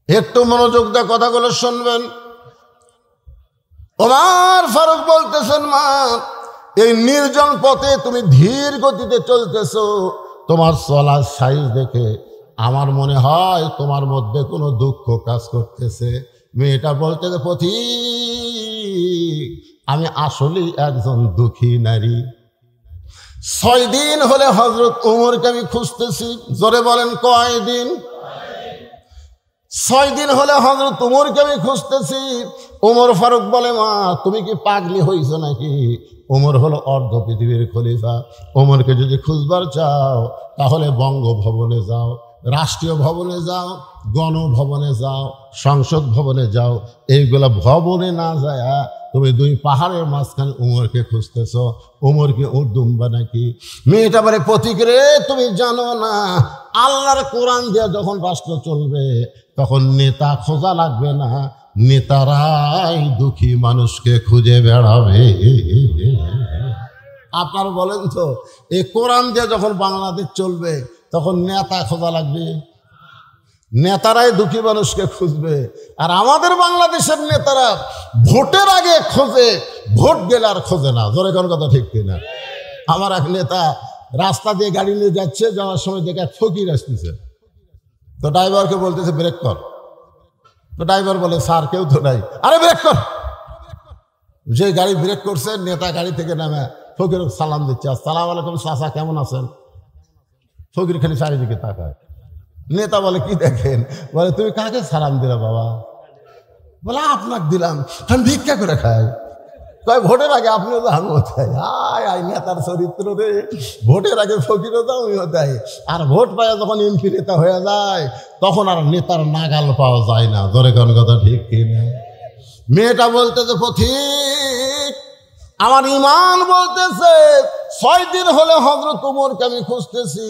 একটু মনোযোগ দিয়ে কথাগুলো শুনবেন। ওমর ফারুক বলতেছেন, মা, এই নির্জন পথে তুমি ধীর গতিতে চলতেছো, তোমার চলার সাইজ দেখে আমার মনে হয় তোমার মধ্যে কোনো দুঃখ কাজ করতেছে। মেয়েটা বলতেছে, পথিক, আমি আসলেই একজন দুঃখী নারী। 6 দিন হলে হযরত উমরকে আমি খুঁজতেছি। জোরে বলেন, কয়দিন? 6 দিন হলে হযরত উমরকে আমি খুঁজতেছি। উমর ফারুক বলে, মা তুমি কি পাগলি হইছো নাকি? উমর হলো অর্ধ পৃথিবীর খলিফা। উমরকে যদি খুঁজবার চাও তাহলে বঙ্গভবনে যাও, রাষ্ট্রীয় ভবনে যাও, গণভবনে যাও, সংসদ ভবনে যাও। এইগুলা ভবনে না যায় তুমি 2 পাহাড়ের মাঝখানে উমরকে খুঁজতেছ। উমর কি উর্দুম্বা নাকি? মেয়েটা বলে, পথিক রে, তুমি জানো না আল্লাহর কোরআন দিয়ে যখন রাষ্ট্র চলবে তখন নেতা খোঁজা লাগবে না, নেতারাই দুঃখী মানুষকে খুঁজে বেড়াবে। আপনার বলেন তো, এই কোরআন দিয়ে যখন বাংলাদেশ চলবে তখন নেতা খোঁজা লাগবে? নেতারাই দুঃখী মানুষকে খুঁজবে। আর আমাদের বাংলাদেশের নেতারা ভোটের আগে খোঁজে, ভোট গেলে আর খোঁজে না। জোরে কোন কথা ঠিক কিনা? আমার এক নেতা রাস্তা দিয়ে গাড়ি নিয়ে যাচ্ছে, যাওয়ার সময় দেখে ফকির আসতেছে, তো ড্রাইভারকে বলতেছে ব্রেক কর। তো ড্রাইভার বলে, স্যার কেউ তো নাই। আরে ব্রেক কর। যে গাড়ি ব্রেক করছে, নেতা গাড়ি থেকে নামে ফকির সালাম দিচ্ছে, আসসালামু আলাইকুম চাচা, কেমন আছেন? ফকির খালি চারিদিকে তাকায়। নেতা বলে, কি দেখেন? বলে, তুমি কাকে সালাম দিলা বাবা? বলে, আপনাকে দিলাম, আমি ভিক্ষা করে খাই। কয়, ভোটের আগে আপনিও তো আমিও তাই। আয় নেতার চরিত্র রে, ভোটের আগে ফকিরও তো আমিও তাই। আর ভোট পাওয়া যখন এমপি নেতা হয়ে যায় তখন আর নেতার নাগাল পাওয়া যায় না। ধরে কোন কথা ঠিক কিনা? মেয়েটা বলতেছে, পথিক, আমার ইমান বলতেছে 6 দিন হলে হযরত উমরকে আমি খুঁজতেছি,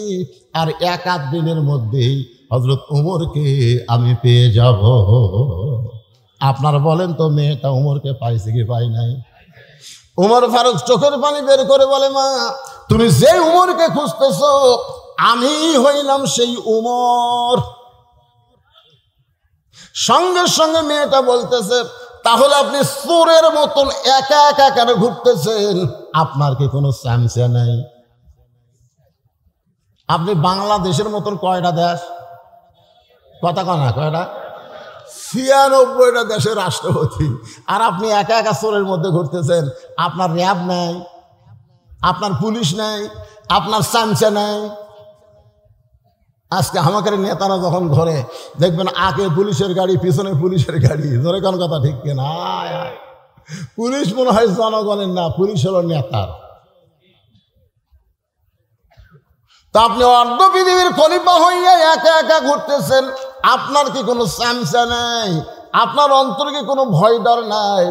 আর 1-8 দিনের মধ্যেই হযরত উমরকে আমি পেয়ে যাব। আপনার বলেন তো, মেয়েটা উমরকে পাইছে কি পাই নাই? উমর ফারুক চোখের পানি বের করে বলে, মা তুমি যে উমরকে খুঁজতেছো আমি হইলাম সেই উমর। সঙ্গে সঙ্গে মেয়েটা বলতেছে, তাহলে আপনি চোরের মতন একা একা কেন ঘুরতেছেন? আপনার কি কোনো চামচা নাই? আপনি বাংলাদেশের মতন কয়টা দেশ, কথা কনা কয়টা, 96টা দেশের রাষ্ট্রপতি, আর আপনি একা একা চোরের মধ্যে ঘুরতেছেন। আপনার র্যাব নাই, আপনার পুলিশ নাই, আপনার চামচা নাই। আজকে আমাদের নেতারা যখন ঘরে দেখবেন আগে পুলিশের গাড়ি, পিছনে পুলিশের গাড়ি। ধরে কোন কথা ঠিক কিনা? পুলিশ মনে হয় জনগণের না, পুলিশ হলো নেতার। তা আপনি অর্ধ পৃথিবীর খলিফা হইয়া একা একা ঘুরতেছেন, আপনার কি কোনো চামচা নাই? আপনার অন্তরে কি কোনো ভয় ডর নাই?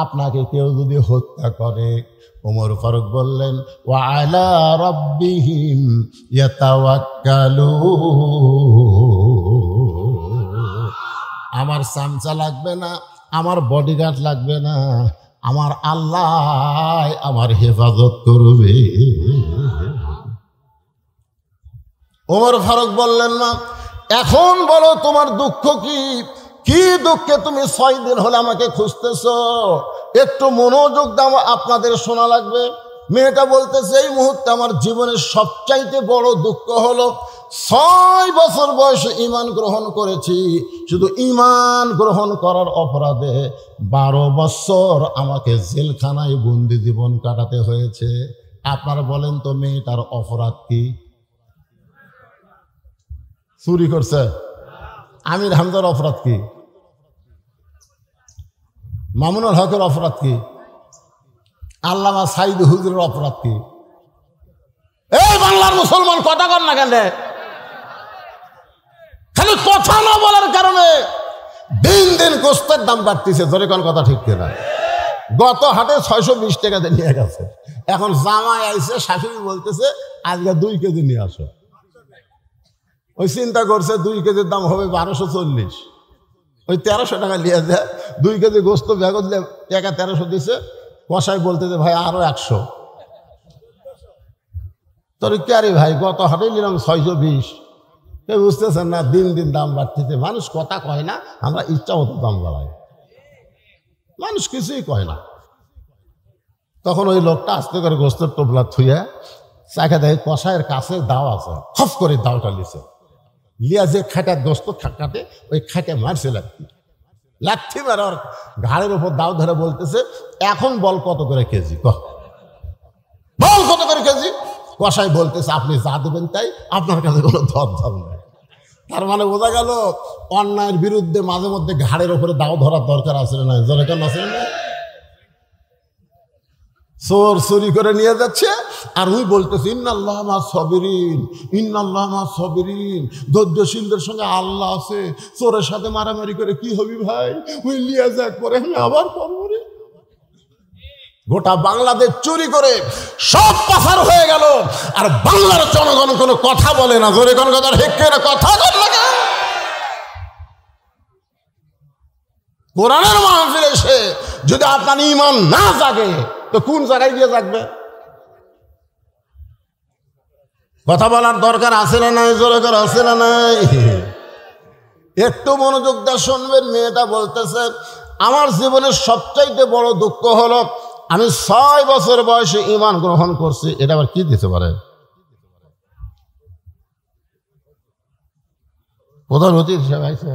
আপনাকে কেউ যদি হত্যা করে, ওমর ফারুক বললেন, ওয়া আলা রাব্বিহিম ইয়াতাওয়াক্কালুন। আমার চামচা লাগবে না, আমার বডিগার্ড লাগবে না, আমার আল্লাহ আমার হেফাজত করবে। ওমর ফারুক বললেন, না এখন বলো তোমার দুঃখ কি? কি দুঃখে তুমি 6 দিন হলে আমাকে খুঁজতেছো? একটু মনোযোগ দাও, আপনাদের শোনা লাগবে। মেয়েটা বলতেছে, এই মুহূর্তে আমার জীবনের সবচাইতে বড় দুঃখ হলো 6 বছর বয়সে ঈমান গ্রহণ করেছি। শুধু ঈমান গ্রহণ করার অপরাধে 12 বছর আমাকে জেলখানায় বন্দি জীবন কাটাতে হয়েছে। আপনারা বলেন তো, মেয়েটার অপরাধ কি? চুরি করছে? আমির হামজার অপরাধ কি? মামুনুল হকের অপরাধ কি? আল্লামা সাইদ হুজুরের অপরাধ কি? এই বাংলার মুসলমান কথা কর না কেন? খালি কথা না বলার কারণে দিন দিন গোস্তের দাম বাড়তেছে। ধরে কোন কথা ঠিক কিনা? গত হাটে 620 টাকা দিয়ে নিয়ে গেছে। এখন জামাই আইছে, শাশুড়ি বলতেছে আজকে 2 কেজি নিয়ে আসো। ওই চিন্তা করছে 2 কেজির দাম হবে 1240, ওই 1300 টাকা নিয়ে যায়। 2 কেজি গোস্ত ব্যাগত টাকা 1300 দিছে। কষাই বলতেছে, ভাই আরো 100। তোর কে ভাই, গত হাটে নিলাম 620। কেউ বুঝতেছেন না, দিন দিন দাম বাড়তেছে। মানুষ কথা কয় না, আমরা ইচ্ছা মতো দাম বাড়াই। মানুষ কিছুই কয় না। তখন ওই লোকটা আস্তে করে গোস্তের টোপলা থুয়ে চাকা দেখে কষায়ের কাছে দাও আছে, হফ করে দাওটা লিছে, লিয়া যে খাটার গোস্ত কাটে ওই খাটে মারছে লাঠি মারে ওর ঘাড়ের উপর দাও ধরে বলতেছে, এখন বল কত করে কেজি, বল কত করে কেজি। কষাই বলতেছে, আপনি যা দেবেন তাই, আপনার কাছে কোনো ধর নেই। তার মানে বোঝা গেল অন্যায়ের বিরুদ্ধে মাঝে মধ্যে ঘাড়ের উপরে দাও ধরার দরকার আছে না, জোরে কেন আছে না? চোর চুরি করে নিয়ে যাচ্ছে আর ওই বলতেছে ইন্নাল্লাহ মা সাবিরিন, ইন্নাল্লাহ মা সাবিরিন, ধৈর্যশীলদের সঙ্গে আল্লাহ আছে। চোরের সাথে মারামারি করে কি হবি ভাই, ওই লিয়া যাক পরে আমি আবার করবো রে। গোটা বাংলাদেশ চুরি করে সব পাচার হয়ে গেল, আর বাংলার জনগণ কোনো কথা বলে না। জোরে কোন কথা হেঁকে কথা বল না। কোরআনের মাহফিলে এসে যদি আপনার ঈমান না জাগে তো কোন জায়গায় গিয়ে জাগবে? কথা বলার দরকার আছে না নাই? জোরে করে আছে না নাই? একটু মনোযোগ দিয়ে শুনবেন। মেয়েটা বলতেছে, আমার জীবনের সবচাইতে বড় দুঃখ হলো আমি 6 বছর বয়সে ঈমান গ্রহণ করছি। এটা আবার কি দিতে পারে? প্রধান অতিথি হিসেবে আইছে,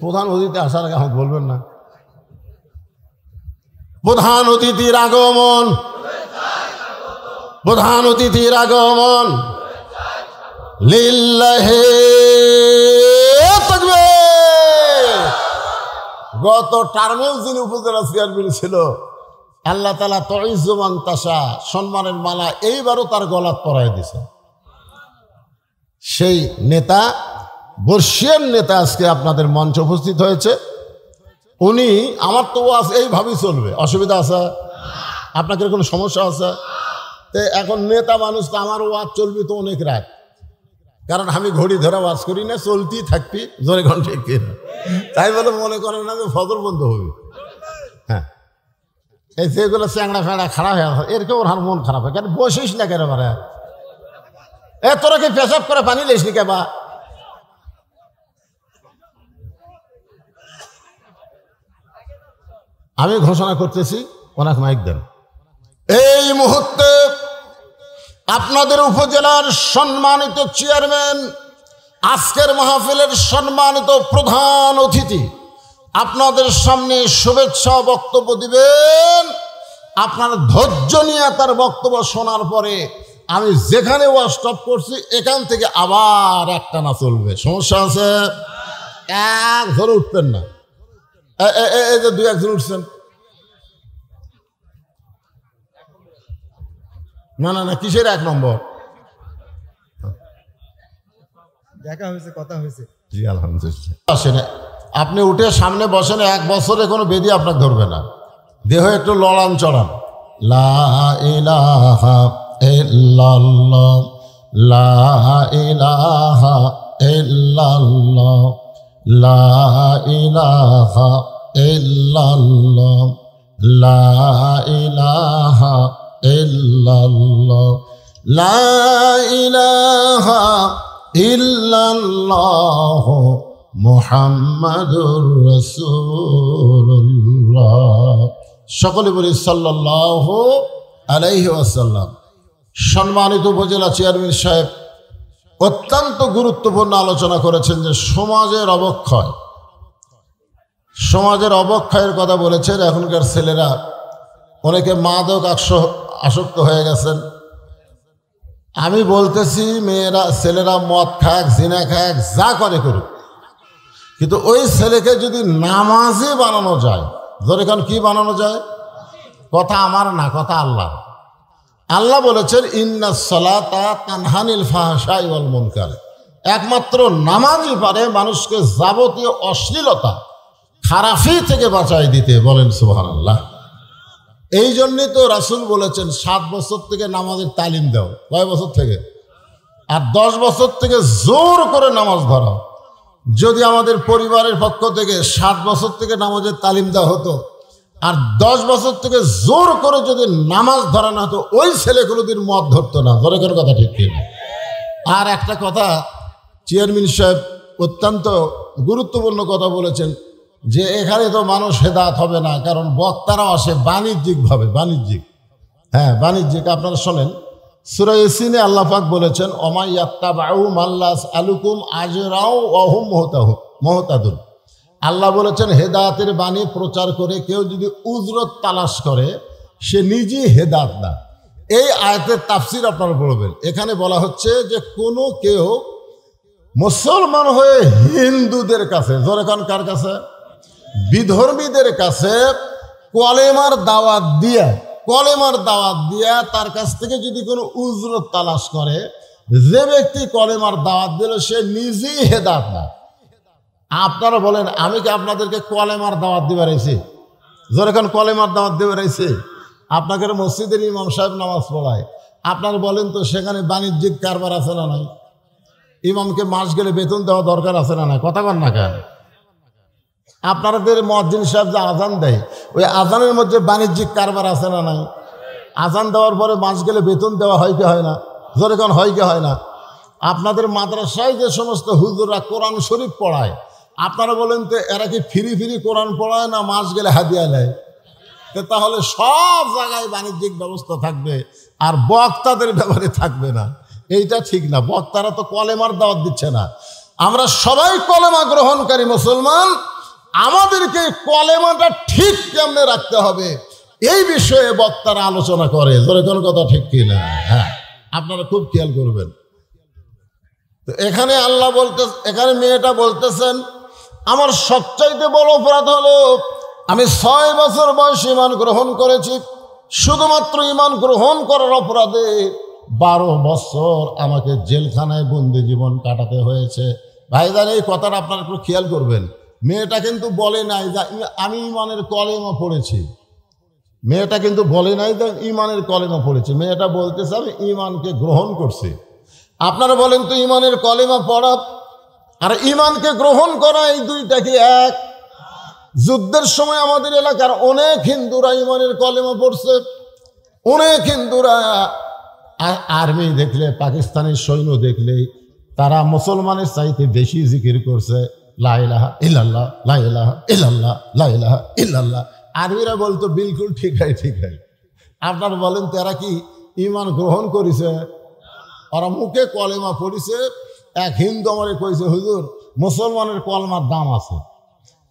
প্রধান অতিথি আসার আগে আমাকে বলবেন না? প্রধান অতিথির আগমন, প্রধান অতিথির আগমন লিল্লাহি তাকবীর। গত টার্মেও যিনি উপজেলা চেয়ারম্যান ছিল, আল্লাহ তাআলা তুইজ্জু মান তাশা, সম্মানের মালা এইবারও তার গলাত পরায় দিছে। সেই নেতা, বর্ষিয়ান নেতা আজকে আপনাদের মঞ্চে উপস্থিত হয়েছে। উনি, আমার তো ওয়াজ এইভাবেই চলবে, অসুবিধা আছে? আপনাদের কোনো সমস্যা আছে? তো এখন নেতা মানুষ তো আমার ওয়াজ চলবে তো অনেক রাত, কারণ আমি ঘড়ি ধরে ওয়াজ করি না, চলতেই থাকবি। জোরে ঘন্টা ঠিক না, তাই বলে মনে করেন না যে ফজর বন্ধ হবে। হ্যাঁ, এই যেগুলো চ্যাংড়া ফ্যাংড়া খারাপ হয়ে আছে, এরকম ওর মন খারাপ হয়। কেন বসিস না কেন বারে? তোরা কি পেশাব করে পানি লেস নি কেবা? আমি ঘোষণা করতেছি, অনেক মাইক দেন। এই মুহূর্তে আপনাদের উপজেলার সম্মানিত চেয়ারম্যান, আজকের মাহফিলের সম্মানিত প্রধান অতিথি আপনাদের সামনে শুভেচ্ছা বক্তব্য দিবেন। আপনার ধৈর্য নিয়ে তার বক্তব্য শোনার পরে আমি যেখানে স্টপ করছি এখান থেকে আবার একটা না চলবে। সমস্যা আছে? এক ধরে উঠবেন না। এই যে 2-1 জন উঠছেন, না না না, কিসের 1 নম্বর? দেখা হয়েছে, কথা হয়েছে। জি আলহামদুলিল্লাহ। আসেন, আপনি উঠে সামনে বসেন। 1 বছরে কোনো বেদি আপনাকে ধরবে না। দেহ একটু লড়ান চড়ান। লা ইলাহা ইল্লাল্লাহ, লা ইলাহা ইল্লাল্লাহ, লা ইলাহা ইল্লাল্লাহ, লা ইলাহা ইল্লাল্লাহ, লা ইলাহা ইল্লাল্লাহ মুহাম্মাদুর রাসূলুল্লাহ। সকলে বলি সাল্লাল্লাহু আলাইহি ওয়াসাল্লাম। সম্মানিত উপজেলা চেয়ারম্যান সাহেব অত্যন্ত গুরুত্বপূর্ণ আলোচনা করেছেন যে সমাজের অবক্ষয়, সমাজের অবক্ষয়ের কথা বলেছেন। এখনকার ছেলেরা অনেকে মাদক আসক্ত হয়ে গেছেন। আমি বলতেছি, মেয়েরা, ছেলেরা মদ খাক, জিনা খাক, যা করে করুক, কিন্তু ওই ছেলেকে যদি নামাজি বানানো যায়, ধরে কারণ কি বানানো যায়? কথা আমার না, কথা আল্লাহ। আল্লাহ বলেছেন ইন্নাস সালাতা তানহানিল ফাহশাই ওয়াল মুনকার। একমাত্র নামাজই পারে মানুষকে যাবতীয় অশ্লীলতা, খারাপি থেকে বাঁচাই দিতে। বলেন সুবহানাল্লাহ। এই জন্যই তো রাসূল বলেছেন 7 বছর থেকে নামাজের তালিম দাও। কয় বছর থেকে? আর 10 বছর থেকে জোর করে নামাজ ধরাও। যদি আমাদের পরিবারের পক্ষ থেকে 7 বছর থেকে নামাজের তালিম দেওয়া হতো আর 10 বছর থেকে জোর করে যদি নামাজ ধরানো হতো, ওই ছেলে কোনোদিন মদ ধরতো না। ধরে কোনো কথা ঠিক কিনা? আর একটা কথা, চেয়ারম্যান সাহেব অত্যন্ত গুরুত্বপূর্ণ কথা বলেছেন। যে এখানে তো মানুষ হেদায়েত হবে না, কারণ বক্তারাও আসে বাণিজ্যিকভাবে, হ্যাঁ বাণিজ্যিক। আপনারা শোনেন সূরা ইয়াসিনে আল্লাহ পাক বলেছেন ওমা ইয়াত্তাবাউ মাল্লাস আলুকুম আজরাও ওহুম মুহতাদুন। আল্লাহ বলেছেন হেদায়েতের বাণী প্রচার করে কেউ যদি উজরত তালাশ করে সে নিজেই হেদায়েত না। এই আয়াতের তাফসীর আপনারা পড়বেন। এখানে বলা হচ্ছে যে কোনো কেউ মুসলমান হয়ে হিন্দুদের কাছে, জোরে কোন কার কাছে, বিধর্মীদের কাছে কলেমার দাওয়াত দিয়া তার কাছ থেকে যদি কোনো উজরত তালাশ করে, যে ব্যক্তি কলেমার দাওয়াত দিল সে নিজেই হেদায়েত না। আপনারা বলেন আমি কি আপনাদেরকে কলেমার দাওয়াত দিবার আইছি? যখন কলেমার দাওয়াত দিবার আইছি, আপনাকে মসজিদের ইমাম সাহেব নামাজ পড়ায়, আপনারা বলেন তো সেখানে বাণিজ্যিক কারবার আছে না নাই? ইমামকে মাস গেলে বেতন দেওয়া দরকার আছে না নাই? কথা বল না কেন? আপনাদের মুয়াজ্জিন সাহেব যে আজান দেয়, ওই আজানের মধ্যে বাণিজ্যিক কারবার আছে না নাই? আজান দেওয়ার পরে মাস গেলে বেতন দেওয়া হয় কি হয় না? জোরে কোন হয় কি হয় না? আপনাদের মাদ্রাসায় যে সমস্ত হুজুররা কোরআন শরীফ পড়ায়, আপনারা বলেন তো এরা কি ফ্রি কোরআন পড়ায় না মাস গেলে হাদিয়া নেয়? তাহলে সব জায়গায় বাণিজ্যিক ব্যবস্থা থাকবে আর বক্তাদের ব্যাপারে থাকবে না, এইটা ঠিক না। বক্তারা তো কলেমার দাওয়াত দিচ্ছে না। আমরা সবাই কলেমা গ্রহণকারী মুসলমান, আমাদেরকে কলেমাটা ঠিক কেমনে রাখতে হবে এই বিষয়ে বক্তারা আলোচনা করে। জোরে কোন কথা ঠিক কিনা? হ্যাঁ, আপনারা খুব খেয়াল করবেন। তো এখানে আল্লাহ এখানে মেয়েটা বলতেছেন আমার সবচাইতে বড় অপরাধ হলো আমি 6 বছর বয়সে ঈমান গ্রহণ করেছি, শুধুমাত্র ঈমান গ্রহণ করার অপরাধে 12 বছর আমাকে জেলখানায় বন্দি জীবন কাটাতে হয়েছে। ভাইজান এই কথাটা আপনারা একটু খেয়াল করবেন। মেয়েটা কিন্তু বলে নাই যে আমি ঈমানের কলেমা পড়েছি, মেয়েটা কিন্তু বলে নাই যে ঈমানের কলেমা পড়েছি, মেয়েটা বলতেছে আমি ঈমানকে গ্রহণ করছি। আপনারা বলেন তো ঈমানের কলেমা পড়া আর ঈমানকে গ্রহণ করা এই দুইটা কি এক? যুদ্ধের সময় আমাদের এলাকার অনেক হিন্দুরা ঈমানের কলেমা পড়ছে। অনেক হিন্দুরা আর্মি দেখলে, পাকিস্তানি সৈন্য দেখলে তারা মুসলমানের চাইতে বেশি জিকির করছে লা ইলাহা ইল্লাল্লাহ, লা ইলাহা ইল্লাল্লাহ, লা ইলাহা ইল্লাল্লাহ। আরবিরা বলতো বিলকুল ঠিক হয়। আপনারা বলেন তো এরা কি ঈমান গ্রহণ করেছে? ওরা মুখে কলেমা পড়িছে। এক হিন্দু আমারে কইছে হুজুর মুসলমানের কলমার দাম আছে।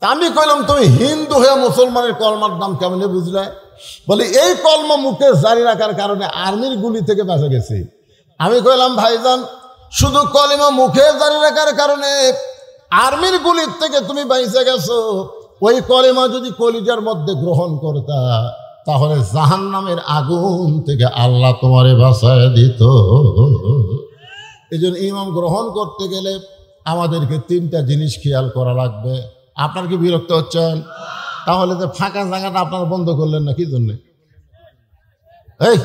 তা আমি কইলাম তুমি হিন্দু হয়ে মুসলমানের কলমার দাম কেমনে বুঝলে? বলে এই কলমা মুখে জারি রাখার কারণে আর্মির গুলি থেকে বাঁচা গেছে। আমি কইলাম ভাইজান শুধু কলেমা মুখে জারি রাখার কারণে আর্মির গুলির থেকে তুমি বাইচে গেছো, ওই কলেমা যদি কলিজার মধ্যে গ্রহণ করতা তাহলে জাহান্নামের আগুন থেকে আল্লাহ তোমারে বাঁচায় দিত। এই জন্য ঈমান গ্রহণ করতে গেলে আমাদেরকে 3টা জিনিস খেয়াল করা লাগবে। আপনার কি বিরক্ত হচ্ছেন? তাহলে যে ফাঁকা জায়গাটা আপনারা বন্ধ করলেন না কি জন্যে? এই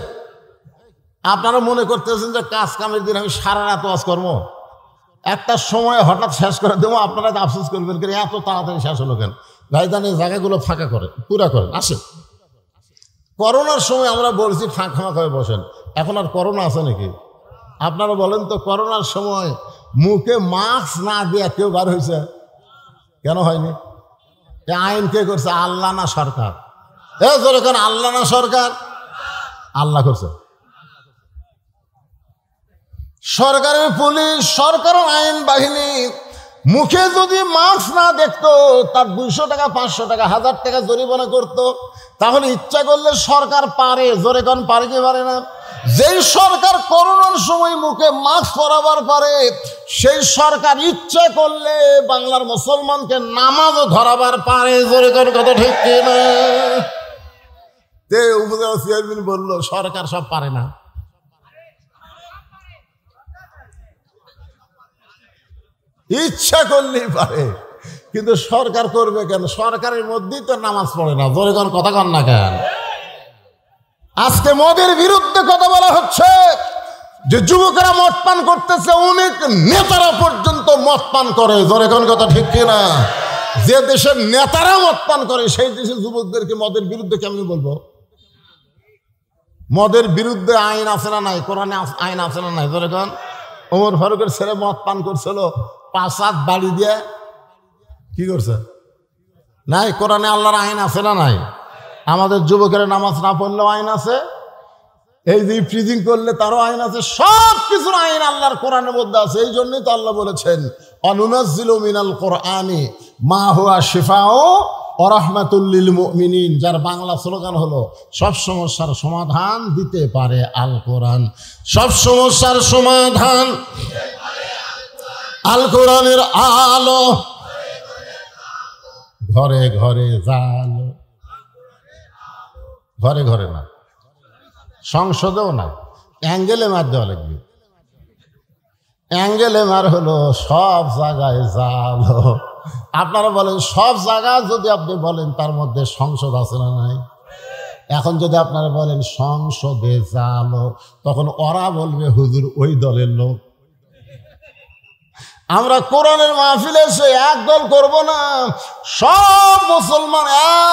আপনারা মনে করতেছেন যে কাজ কামের দিন আমি সারা রাত ওয়াজ করবো, একটা সময় হঠাৎ শেষ করে দেবো, আপনারা আফসোস করবেন কেন এত তাড়াতাড়ি শেষ হলো কেন? ভাইজান এই জায়গাগুলো ফাঁকা করেন, পুরা করেন। আসেন, করোনার সময় আমরা বলছি ফাঁকা হয়ে বসেন, এখন আর করোনা আছে নাকি? আপনারা বলেন তো করোনার সময় মুখে মাস্ক না দিয়ে কেউ বার হয়েছে? কেন হয়নি? আইন কে করছে? আল্লাহ না সরকার? যখন আল্লাহ না সরকার? আল্লাহ করছে। সরকারের পুলিশ, সরকারের আইন বাহিনী মুখে যদি মাস্ক না দেখতো তার 200 টাকা, 500 টাকা, 1000 টাকা জরিমানা করতো। তাহলে ইচ্ছা করলে সরকার পারে, জোরে কোন পারে কি পারে না? যেই সরকার করোনার সময় মুখে মাস্ক পরাবার পারে সেই সরকার ইচ্ছা করলে বাংলার মুসলমানকে নামাজও ধরাবার পারে। জোরে কোন কথা ঠিক কিনা? উপজেলা চেয়ারম্যান বলল সরকার সব পারে না। ইচ্ছা করলেই পারে, কিন্তু সরকার করবে কেন? সরকারের মধ্যেই তো নামাজ পড়ে না। জোরে কোন কথা কন না কেন? আজকে মদের বিরুদ্ধে কথা বলা হচ্ছে যে যুবকেরা মদ পান করতেছে, অনেক নেতারা পর্যন্ত মদ পান করে। জোরে কোন কথা ঠিক কিনা? যে দেশের নেতারা মদ পান করে সেই দেশের যুবকদেরকে মদের বিরুদ্ধে কেমনি বলবো? মদের বিরুদ্ধে আইন আছে না নাই? কোরআনে আইন আছে না নাই? জোরে কোন? ওমর ফারুকের ছেলে মদ পান করছিল, 5 হাত বাড়ি দিয়ে কি করছে? নাই? কোরআনে আল্লাহর আইন আছে না নাই? আমাদের যুবকেরা নামাজ না পড়লেও আইন আছে, এই যে ফ্রিজিং করলে তারও আইন আছে, সব কিছুর আইন আল্লাহর কোরআনের মধ্যে আছে। এই জন্যই তো আল্লাহ বলেছেন অনুনাজ্জিলু মিনাল কোরআনি মা হুয়া শিফাউ ওয়া রাহমাতুল লিল মুমিনিন, যার বাংলা স্লোগান হলো সব সমস্যার সমাধান দিতে পারে আল কোরআন। সব সমস্যার সমাধান আল কোরআনের আলো, ঘরে ঘরে জালো, ঘরে ঘরে না, সংসদেও না, অ্যাঙ্গেলে মার দেওয়া লাগবে। অ্যাঙ্গেলে মার হলো সব জায়গায় জালো। আপনারা বলেন সব জায়গায় যদি আপনি বলেন তার মধ্যে সংসদ আছে না নাই? এখন যদি আপনারা বলেন সংসদে জালো, তখন ওরা বলবে হুজুর ওই দলের লোক। আমরা কোরআনের মাহফিলে এসে এক দল করব না, সব মুসলমান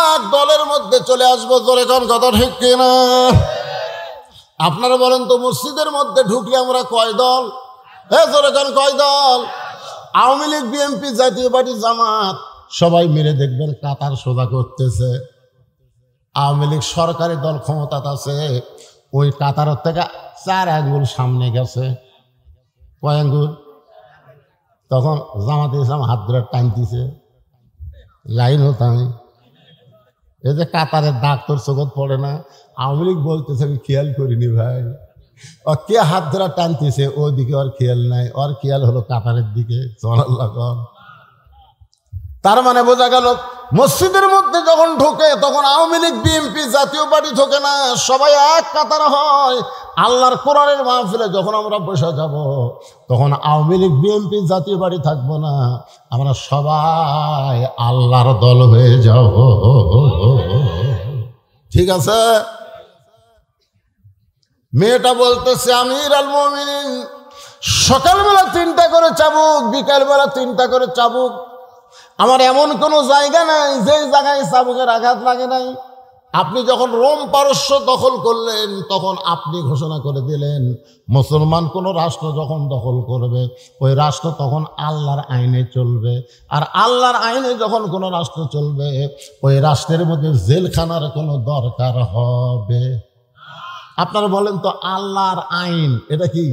এক দলের মধ্যে চলে আসবো। জোরে কোন কথা ঠিক কিনা? আপনারা বলেন তো মসজিদের মধ্যে ঢুকলে আমরা কয় দল? জোরে কোন কয় দল? আওয়ামী লীগ, বিএনপি, জাতীয় পার্টি, জামাত সবাই মিলে দেখবেন কাতার সোজা করতেছে। আওয়ামী লীগ সরকারি দল ক্ষমতাতে আছে, ওই কাতারের থেকে 4 আঙ্গুল সামনে গেছে। কয় আঙ্গুল? তখন জামাতে ইসলাম হাত ধরে টানতেছে, লাইন হতাম। এই যে কাতারের দাগ তোর চোখত পড়ে না? আওয়ামী লীগ বলতেছে আমি খেয়াল করিনি ভাই। ও কে হাত ধরা টানতেছে ওদিকে ওর খেয়াল নাই, ওর খেয়াল হলো কাতারের দিকে। তার মানে বোঝা গেল মসজিদের মধ্যে যখন ঢোকে তখন আওয়ামী লীগ, বিএনপি, জাতীয় পার্টি ঢোকে না, সবাই এক কাতার হয়। আল্লাহর কোরআনের মাহফিলে যখন আমরা বসে যাব তখন আওয়ামী লীগ, বিএনপি, জাতীয় পার্টি থাকবো না, আমরা সবাই আল্লাহর দল হয়ে যাব। ঠিক আছে? মেয়েটা বলতেছে আমির আল মুমিনিন, সকালবেলা 3টা করে চাবুক, বিকালবেলা 3টা করে চাবুক, আমার এমন কোনো জায়গা নাই যে জায়গায় চাবুকের আঘাত লাগে নাই। আপনি যখন রোম পারস্য দখল করলেন তখন আপনি ঘোষণা করে দিলেন মুসলমান কোনো রাষ্ট্র যখন দখল করবে ওই রাষ্ট্র তখন আল্লাহর আইনে চলবে, আর আল্লাহর আইনে যখন কোনো রাষ্ট্র চলবে ওই রাষ্ট্রের মধ্যে জেলখানার কোনো দরকার হবে। আপনারা বলেন তো আল্লাহর আইন এটা কি?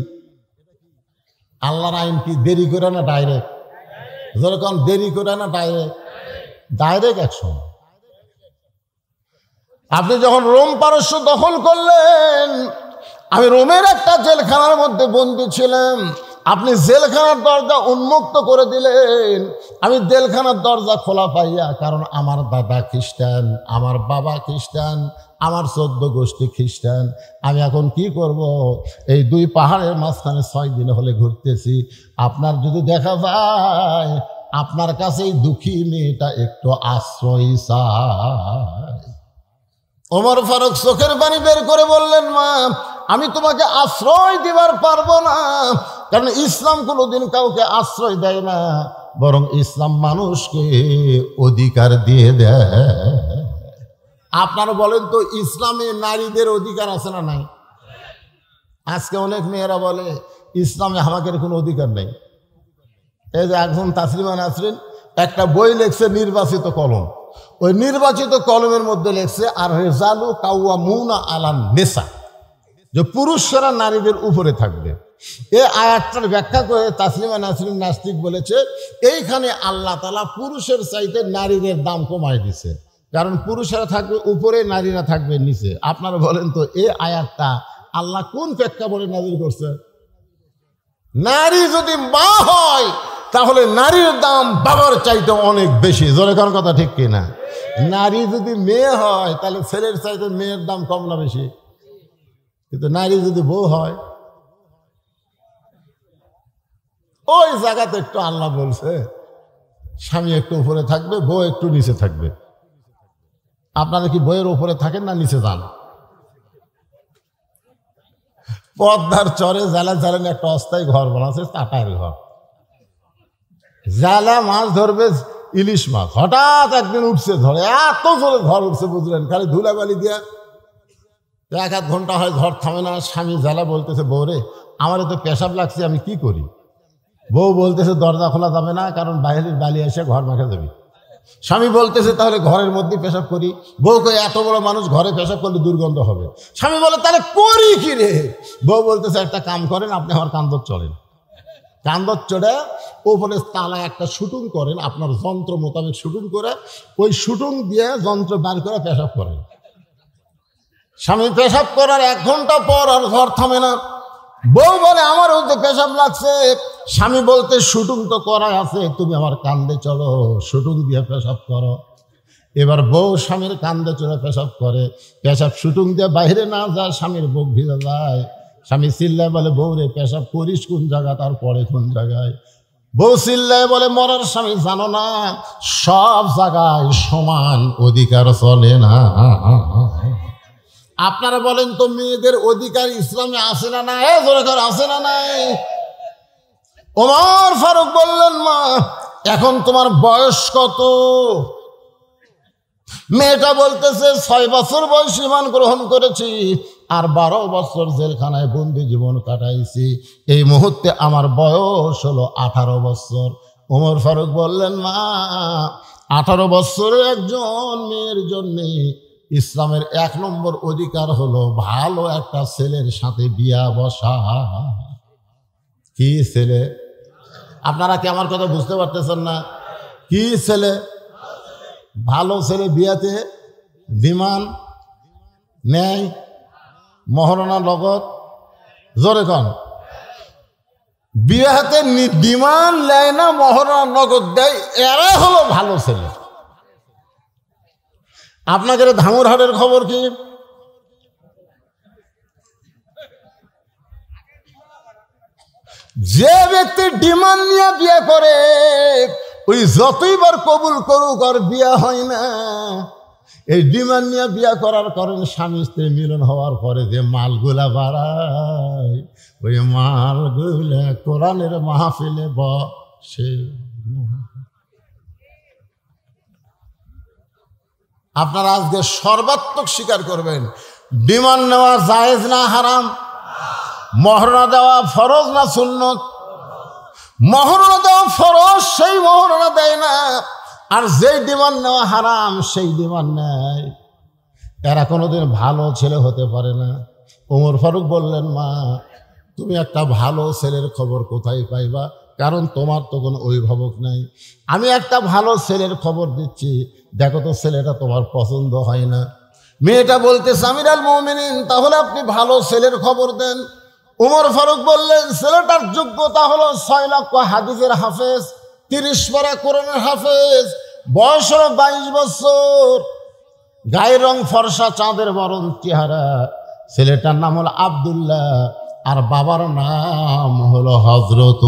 আল্লাহর আইন কি দেরি করে না ডাইরেক্ট? যেরকম দেরি করে না ডাইরেক্ট? Direct action. আপনি যখন রোম পারস্য দখল করলেন, আমি রোমের একটা জেলখানার মধ্যে বন্দী ছিলাম, আপনি জেলখানার দরজা উন্মুক্ত করে দিলেন। আমি জেলখানার দরজা খোলা পাইয়া, কারণ আমার দাদা খ্রিস্টান, আমার বাবা খ্রিস্টান, আমার 14 গোষ্ঠী খ্রিস্টান, আমি এখন কি করব? এই 2 পাহাড়ের মাঝখানে 6 দিন হলে ঘুরতেছি। আপনার যদি দেখা যায় আপনার কাছে এই দুঃখী মেয়েটা একটু আশ্রয় চায়। ওমর ফারুক চোখের পানি বের করে বললেন মা আমি তোমাকে আশ্রয় দিবার পারবো না, কারণ ইসলাম কোনোদিন কাউকে আশ্রয় দেয় না, বরং ইসলাম মানুষকে অধিকার দিয়ে দেয়। আপনারা বলেন তো ইসলামে নারীদের অধিকার আছে না নাই? আজকে অনেক মেয়েরা বলে ইসলামে আমাদের কোনো অধিকার নেই। এই যে একজন তাসলিমা নাসরিন একটা বই লেখছে নির্বাচিত কলম, ওই নির্বাচিত কলমের মধ্যে লেখছে আর রেজালু কাওয়ামুনা আলান নেসা, যে পুরুষরা নারীদের উপরে থাকবে। এই আয়াতটার ব্যাখ্যা করে তাসলিমা নাসরিন নাস্তিক বলেছে এইখানে আল্লাহ তাআলা পুরুষের চাইতে নারীদের দাম কমায় দিছে, কারণ পুরুষেরা থাকবে উপরে, নারীরা থাকবে নিচে। আপনারা বলেন তো এই আয়াতটা আল্লাহ কোন প্রেক্ষাপটে নাযিল করছে? নারী যদি মা হয় তাহলে নারীর দাম বাবার চাইতে অনেক বেশি। জোরে কোন কথা ঠিক কিনা? নারী যদি মেয়ে হয় তাহলে ছেলের চাইতে মেয়ের দাম কম না বেশি? কিন্তু নারী যদি বউ হয় ওই জায়গাতে একটু আল্লাহ বলছে স্বামী একটু উপরে থাকবে, বউ একটু নিচে থাকবে। আপনারা কি বইয়ের উপরে থাকেন না নিচে যান? পদ্মার চরে জেলা জ্বালেন একটা অস্থায়ী ঘর বানাচ্ছে, টাটার ঘর। জেলা মাছ ধরবে, ইলিশ মাছ, হঠাৎ একদিন উঠছে ধরে, এত জোরে ঘর উঠছে বুঝলেন, খালি ধুলাবালি দিয়া 1-1 ঘন্টা হয় ঘর থামে না। স্বামী জেলা বলতেছে বউরে আমার তো পেশাব লাগছে, আমি কি করি? বউ বলতেছে দরজা খোলা যাবে না, কারণ বাইরের বালি এসে ঘর মাখা যাবে। স্বামী বলতেছে তাহলে ঘরের মধ্যে পেশাব করি। বউ কই এত বড় মানুষ ঘরে পেশাব করলে দুর্গন্ধ হবে। স্বামী বলে তাহলে করি কি রে? বউ বলতেছে একটা কাম করেন, আপনি আমার কান্দর চড়েন, কান্দর চড়ে ওপরে তালায় একটা শুটুং করেন, আপনার যন্ত্র মোতাবেক শুটুং করে ওই শুটুং দিয়ে যন্ত্র বার করে পেশাব করেন। স্বামী পেশাব করার 1 ঘন্টা পর আর ঘর থামে না। বউ বলে আমারও তো পেশাব লাগছে। স্বামী বলতে শুটুং তো করা আছে, তুমি আমার কান্দে চলো, শুটুং দিয়ে পেশাব করো। এবার বউ স্বামীর কান্দে চড়ে পেশাব করে, পেশাব শুটুং দিয়ে বাইরে না যায়, স্বামীর বুক ভিজে যায়। স্বামী চিল্লায় বলে বউ রে পেশাব করিস কোন জায়গা, তারপরে কোন জায়গায়? বউ চিল্লায় বলে মরার স্বামী জানো না সব জায়গায় সমান অধিকার চলে না। আপনারা বলেন তো মেয়েদের অধিকার ইসলামে আছে না নাই? আছে না নাই? ওমর ফারুক বললেন মা এখন তোমার বয়স কত? মেয়েটা বলতেছে 6 বছর বয়সে ঈমান গ্রহণ করেছি আর 12 বছর জেলখানায় বন্দি জীবন কাটাইছি, এই মুহূর্তে আমার বয়স হলো 18 বছর। ওমর ফারুক বললেন মা 18 বছরের একজন মেয়ের জন্যে ইসলামের 1 নম্বর অধিকার হলো ভালো একটা ছেলের সাথে বিয়া বসা। কি ছেলে? আপনারা কি আমার কথা বুঝতে পারতেছেন না? কি ছেলে? ভালো ছেলে। বিয়াতে বিমান নেয়, মহারণা নগদ, জোরে কন। বিয়াতে বিমান নেয় না, মহারণা নগদ দেয়, এরা হলো ভালো ছেলে। আপনাদের ধামুরহাটের খবর কি? যে ব্যক্তি ডিমান্ড নিয়ে বিয়ে করে ওই যতইবার কবুল করুক আর বিয়া হয় না। এই ডিমান্ড নিয়ে বিয়া করার কারণে স্বামী স্ত্রী মিলন হওয়ার পরে যে মালগুলা বাড়ায় ওই মালগুলা কোরআনের মাহফিলে বসে। আপনারা আজকে সর্বাত্মক স্বীকার করবেন ডিমান্ড নেওয়া জায়েজ না হারাম? মহরণা দেওয়া ফরজ না সুন্নত? মহরণা দেওয়া ফরজ, সেই মহরণা দেয় না। আর যেই ডিমান্ড নেওয়া হারাম সেই ডিমান্ড নেয়। এরা কোনোদিন ভালো ছেলে হতে পারে না। ওমর ফারুক বললেন মা তুমি একটা ভালো ছেলের খবর কোথায় পাইবা? কারণ তোমার তো কোনো অভিভাবক নাই। আমি একটা ভালো ছেলের খবর দিচ্ছি, দেখো তো ছেলেটা তোমার পছন্দ হয় না। মেয়েটা বলতে আমিরুল মুমিনিন তাহলে আপনি ভালো ছেলের খবর দেন। ওমর ফারুক বললেন ছেলেটার যোগ্যতা হলো 6 লক্ষ হাদিসের হাফেজ, 30 পারা কোরআনের হাফেজ, বয়স হলো 22 বছর, গায়ের রং ফর্সা, চাঁদের বরণ চেহারা। ছেলেটার নাম হলো আব্দুল্লাহ আর বাবার নাম হলো হযরত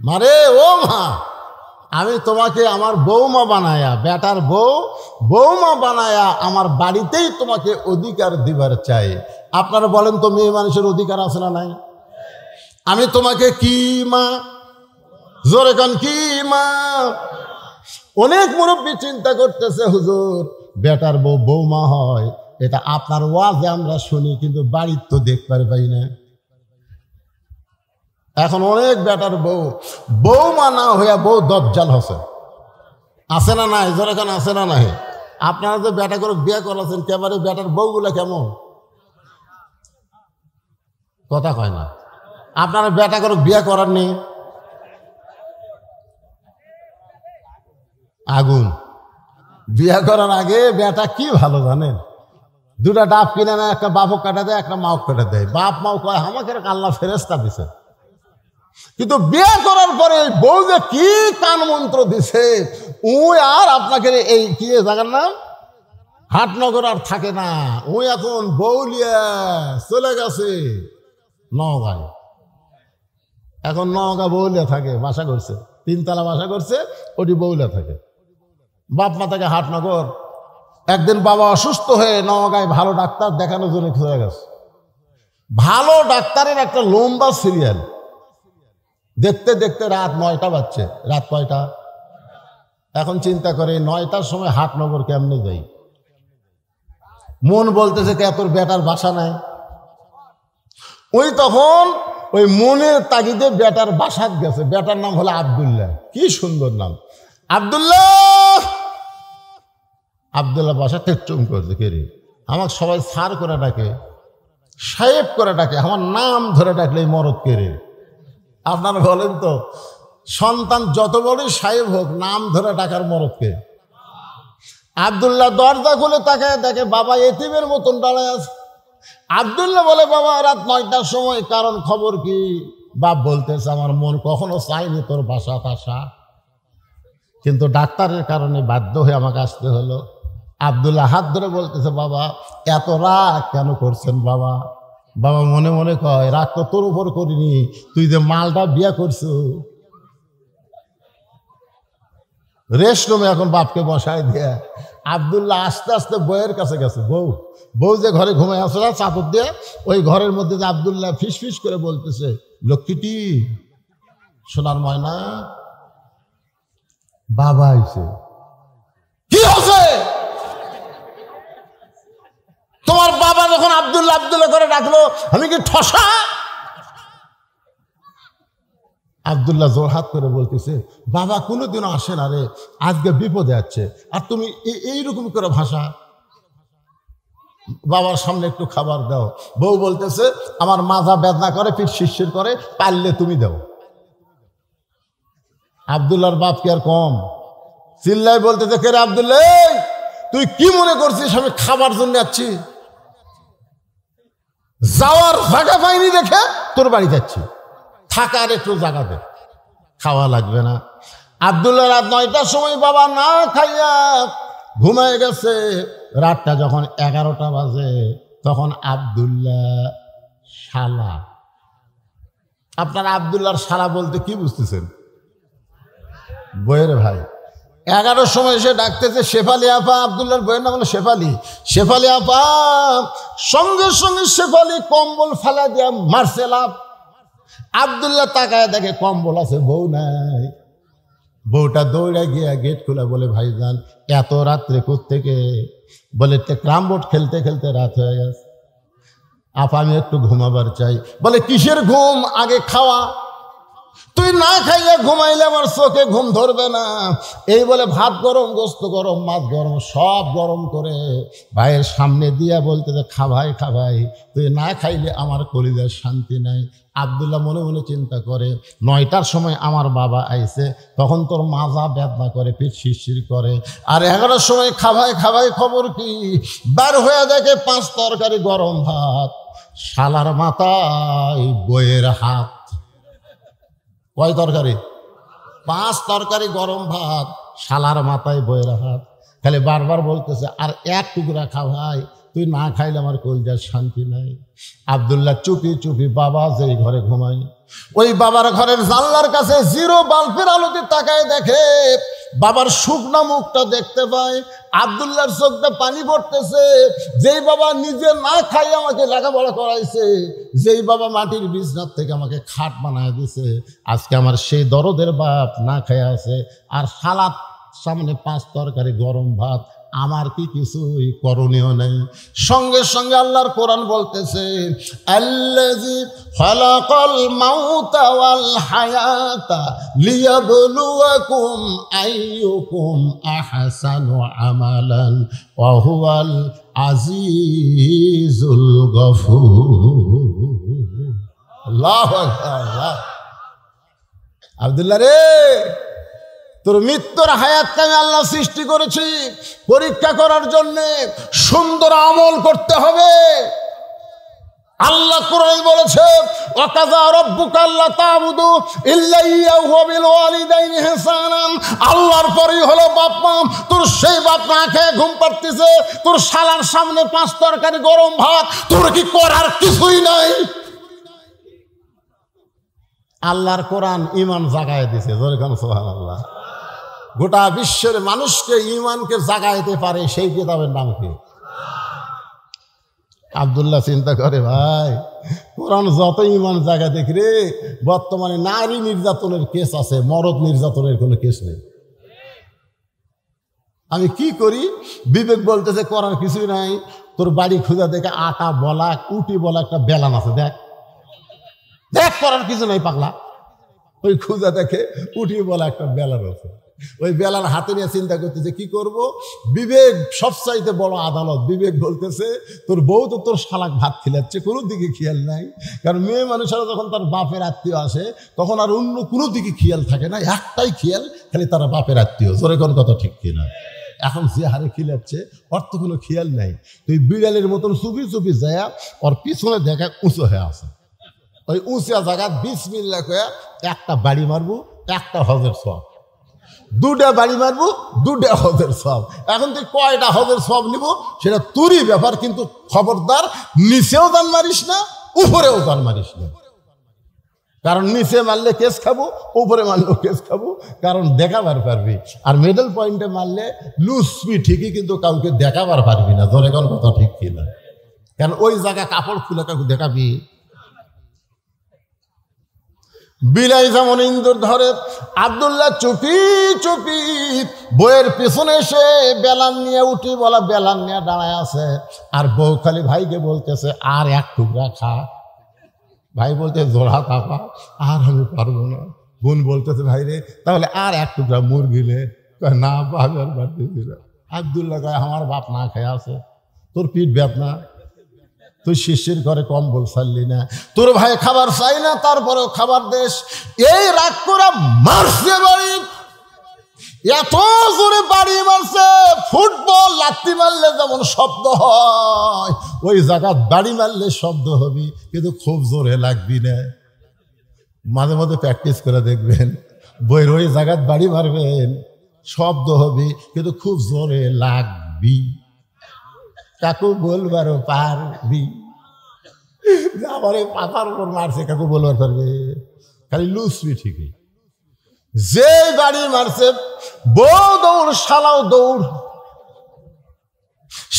মারে ও মা আমি তোমাকে আমার বৌমা বানায়া, বেটার বৌমা বানায়া আমার বাড়িতেই তোমাকে অধিকার দিবার চাই। আপনারা বলেন তো মেয়ে মানুষের অধিকার আছে না নাই? আমি তোমাকে কি মা, জোরে কান কি মা। অনেক মুরব্বী চিন্তা করতেছে হুজুর বেটার বৌমা হয়, এটা আপনার ওয়াজে আমরা শুনি, কিন্তু বাড়ির তো দেখতে পাই না। এখন অনেক বেটার বৌমা না হইয়া বউ দজ্জাল হসে, আছে না নাই? জোরে কান আছে না নাই? আপনারা যে বেটা করে বিয়ে করেছেন কেবারে বেটার বউগুলা কেমন? কথা কয় না। আপনারা বেটা করে বিয়ে করাননি? আগুন। বিয়ে করার আগে বেটা কি ভালো জানেন, 2টা ডাব কিনে না, একটা বাপক কাটা দেয়, একটা মাও কাটা দেয়। বাপ মাও কয় আমাকে আল্লাহ ফেরেশতা দিছে। কিন্তু বিয়ে করার পরে বউ যে কি কান মন্ত্র দিছে, আর আপনাকে এই কি জায়গার নাম হাটনগর আর থাকে না, এখন বউলিয়া চলে গেছে নওগাঁয়। এখন নওগাঁ বউলিয়া থাকে, বাসা করছে, 3 তলা বাসা করছে, ওটি বউলিয়া থাকে। বাপ মা থাকে হাটনগর। একদিন বাবা অসুস্থ হয়ে নওগাঁয় ভালো ডাক্তার দেখানোর জন্য চলে গেছে। ভালো ডাক্তারের একটা লম্বা সিরিয়াল দেখতে দেখতে রাত 9টা বাজছে। রাত কয়টা? এখন চিন্তা করে 9টার সময় হাটনগর কেমনে যাই। মন বলতেছে কে তোর বেটার বাসা নাই। ওই তখন ওই মনের তাগিদে বেটার বাসাত গেছে। বেটার নাম হলো আব্দুল্লাহ। কি সুন্দর নাম, আব্দুল্লাহ। আব্দুল্লাহ বাসা টেকচুম করছে, কে রে? আমাকে সবাই স্যার করে ডাকে, সাহেব করে ডাকে, আমার নাম ধরে ডাকলে এই মরদ কে রে? আপনারা বলেন তো, সন্তান যত বড়ই সাহেব হোক, নাম ধরে ডাকার মরদকে? আব্দুল্লাহ দরজা খুলে তাকায় দেখে বাবা এতিমের মতন দাঁড়ায় আছে। আব্দুল্লাহ বলে, বাবা রাত 9টার সময়, কারণ খবর কি? বাপ বলতেছে, আমার মন কখনো চাইনি তোর বাসা আসা, কিন্তু ডাক্তারের কারণে বাধ্য হয়ে আমাকে আসতে হলো। আব্দুল্লাহ হাত ধরে বলতেছে, বাবা এত রাগ কেন করছেন বাবা? বাবা মনে মনে কয়, রাগ তো তোর উপর করিনি, তুই যে মালটা বিয়ে করছো। রেস্ট রুমে এখন বাপকে বসায় দিয়ে আব্দুল্লাহ আস্তে আস্তে বউয়ের কাছে গেছে। বউ যে ঘরে ঘুমায় আসলে চাদর দিয়ে, ওই ঘরের মধ্যে যে আব্দুল্লাহ ফিস ফিস করে বলতেছে, লক্ষ্মীটি, সোনার ময়না, বাবা আইছে। কি হচ্ছে? তোমার বাবা যখন আব্দুল্লাহ আব্দুল্লাহ করে ডাকলো, আমি কি ঠসা? আব্দুল্লাহ জোরহাত করে বলতেছে, বাবা কোনোদিনও আসে না রে, আজকে বিপদে আছে, আর তুমি এইরকম করে ভাষা। বাবার সামনে একটু খাবার দাও। বউ বলতেছে, আমার মাজা বেদনা করে, পিঠ শিরশির করে, পারলে তুমি দাও। আব্দুল্লাহর বাপ কি আর কম? চিল্লাই বলতেছে, কে রে আব্দুল্লাহ, তুই কি মনে করছিস আমি খাবার জন্য যাচ্ছি? যাওয়ার জায়গা পাইনি দেখে তোর বাড়ি যাচ্ছি, থাকার একটু জায়গা দে, খাওয়া লাগবে না। আব্দুল্লাহ রাত 9টার সময় বাবা না খাইয়া ঘুমায় গেছে। রাতটা যখন 11টা বাজে, তখন আব্দুল্লাহ শালা, আপনারা আব্দুল্লাহর শালা বলতে কি বুঝতেছেন? বইয়ের ভাই। 11টার সময় এসে ডাকতেছে, শেফালি আপা। আব্দুল্লাহর বইয়ের নাম হলো শেফালি। শেফালি আপা। সঙ্গে সঙ্গে শেফালি কম্বল ফালা দিয়া মারছে লাভ। আব্দুল্লাহ তাকায় দেখে কম্বল আছে, বউ নাই। বউটা দৌড়ে গিয়া গেট খোলা, বলে ভাইজান এত রাত্রে কোত্থেকে? বলে ক্যারাম বোর্ড খেলতে খেলতে রাত হয়ে গেছে, আপা আমি একটু ঘুমাবার চাই। বলে কিসের ঘুম? আগে খাওয়া। তুই না খাইয়া ঘুমাইলে আমার চোখে ঘুম ধরবে না। এই বলে ভাত গরম, গোস্ত গরম, মাছ গরম, সব গরম করে ভাইয়ের সামনে দিয়া বলতে, খা ভাই, খা ভাই, তুই না খাইলে আমার কলিজার শান্তি নাই। আব্দুল্লাহ মনে মনে চিন্তা করে, 9টার সময় আমার বাবা আইছে, তখন তোর মাজা বেদনা করে, পিঠ শিরশির করে, আর 11টার সময় খাবাই খাবাই, খবর কি? বার হয়ে দেখে 5 তরকারি গরম ভাত, শালার মাথায় বইয়ের হাত। কয় তরকারি? 5 তরকারি গরম ভাত, শালার মাথায় বইয়ের হাত। খালি বারবার বলতেছে, আর এক টুকরা খা ভাই, তুই না খাইলে আমার কলিজার শান্তি নাই। আব্দুল্লাহ চুপি চুপি বাবা যেই ঘরে ঘুমাই, ওই বাবার ঘরের জানলার কাছে 0 বাল্বের আলোতে তাকায় দেখে বাবার শুকনা মুখটা দেখতে পায়। আব্দুল্লাহর চোখটা পানি পড়তেছে। যেই বাবা নিজে না খাই আমাকে লেখাপড়া করাইছে, যেই বাবা মাটির বিছনার থেকে আমাকে খাট বানায় দিছে, আজকে আমার সেই দরদের বাপ না খাইয়া আছে, আর সালাদ সামনে 5 তরকারি গরম ভাত, আমার কি কিছুই করণীয় নেই। সঙ্গে সঙ্গে আল্লাহর কোরআন বলতেছে, আল্লাযী খালাকাল মাউতা ওয়াল হায়াতা লিয়াবলুয়াকুম আইয়ুকুম আহসানু আমালান ওয়া হুয়াল আজিজুল গফুর। আল্লাহু আকবার। আব্দুল্লাহ রে, তোর মৃত্যুর হায়াতকে আমি আল্লাহ সৃষ্টি করেছি পরীক্ষা করার জন্যে। সুন্দর আমল করতে হবে। আল্লাহ কোরআনে বলেছে, ওয়াকাযা রাব্বুকা আল্লা তা'বুদু ইল্লা ইয়্যাহু ওয়া বিল ওয়ালিদাইনি ইহসানান। আল্লাহর পরেই হলো বাপ মা। তোর সেই বাপ না খেয়ে ঘুম পাড়তেছে, তোর শালার সামনে 5 তরকারি গরম ভাত, তোর কি করার কিছুই নাই? আল্লাহর কোরআন ঈমান জাগায় দিয়েছে। জোরে কান সুবহানাল্লাহ। গোটা বিশ্বের মানুষকে ঈমানকে জাগাইতে পারে সেই কিতাবের নাম কি? আব্দুল্লাহ চিন্তা করে, ভাই কোরআন যত ঈমান জায়গা দেখি রে, বর্তমানে নারী নির্যাতনের কেস আছে, মরদ নির্যাতনের কোনো কেস নেই। আমি কি করি? বিবেক বলতেছে করার কিছুই নাই। তোর বাড়ি খুঁজা দেখে আটা বলা, উটি বলা একটা বেলান আছে, দেখ দেখ, করার কিছু নাই পাগলা। ওই খুঁজা দেখে উঠিয়ে বলা একটা বেলার আছে, ওই বেলার হাতে নিয়ে চিন্তা করতেছে কি করব। বিবেক সবচাইতে বড় আদালত। বিবেক বলতেছে তোর বউ তো তোর শালাক ভাত খিলাচ্ছে, কোনো দিকে খেয়াল নাই। কারণ মেয়ে মানুষেরা যখন তার বাপের আত্মীয় আসে তখন আর অন্য কোনো দিকে খেয়াল থাকে না, একটাই খেয়াল, খালি তারা বাপের আত্মীয়। জোরে কোন কথা ঠিক কিনা? এখন যে হারে খিলাচ্ছে ওর তো কোনো খেয়াল নাই। তুই বিড়ালের মতন চুপি চুপি যায় ওর পিছনে দেখা উঁচু হয়ে আছে, ওই উঁচা জায়গা বিসমিল্লাহ কয়ে একটা বাড়ি মারবো, একটা হজের সব। দুটা বাড়ি মারবো, দুটা হজের সব। এখন তুই কয়টা হজের সব নিব সেটা তোরই ব্যাপার, কিন্তু খবরদার নিচেও জান মারিস না, উপরেও জান মারিস না। কারণ নিচে মারলে কেস খাবো, উপরে মারলেও কেস খাবো, কারণ দেখাবার পারবি। আর মিডল পয়েন্টে মারলে লুসবি ঠিকই, কিন্তু কাউকে দেখাবার পারবি না। ধরে কোন কথা ঠিক কিনা? কারণ ওই জায়গায় কাপড় খুলে কাউকে দেখাবি। বিলাই যেমন ইন্দুর ধরে, আব্দুল্লাহ চুপি চুপি বইয়ের পিছনে এসে বেলান নিয়ে উঠি বলা বেলান নিয়ে দাঁড়ায় আছে। আর বউ খালি ভাইকে বলতেছে আর এক টুকরা খা। ভাই বলতে জোড়া কাপা, আর আমি পারবো না। বোন বলতেছে ভাই রে তাহলে আর এক টুকরা মুরগি নে। না আমি আর বাড়তে দিল। আব্দুল্লাহ কয় আমার বাপ না খেয়ে আছে, তোর পিঠ ব্যাপ না, তুই শিশির ঘরে কম্বল ছাড়লি না, তোর ভাই খাবার চাই না তারপরেও খাবার দেশ। এই রাগ করে মারছে বাড়ি, এত জোরে বাড়ি মারছে, ফুটবল লাত্তি মারলে যেমন শব্দ হয় ওই জায়গা বাড়ি মারলে শব্দ হবি, কিন্তু খুব জোরে লাগবি না। মাঝে মাঝে প্র্যাকটিস করে দেখবেন, বইয়ের ওই জায়গায় বাড়ি মারবেন, শব্দ হবি কিন্তু খুব জোরে লাগবি। কাকু বলবারও পারবি, আমার এই পাতার উপর মারছে কাকু বলবার পারবে, খালি লুসবি ঠিকই। যে বাড়ি মারছে বউ দৌড়, শালাও দৌড়।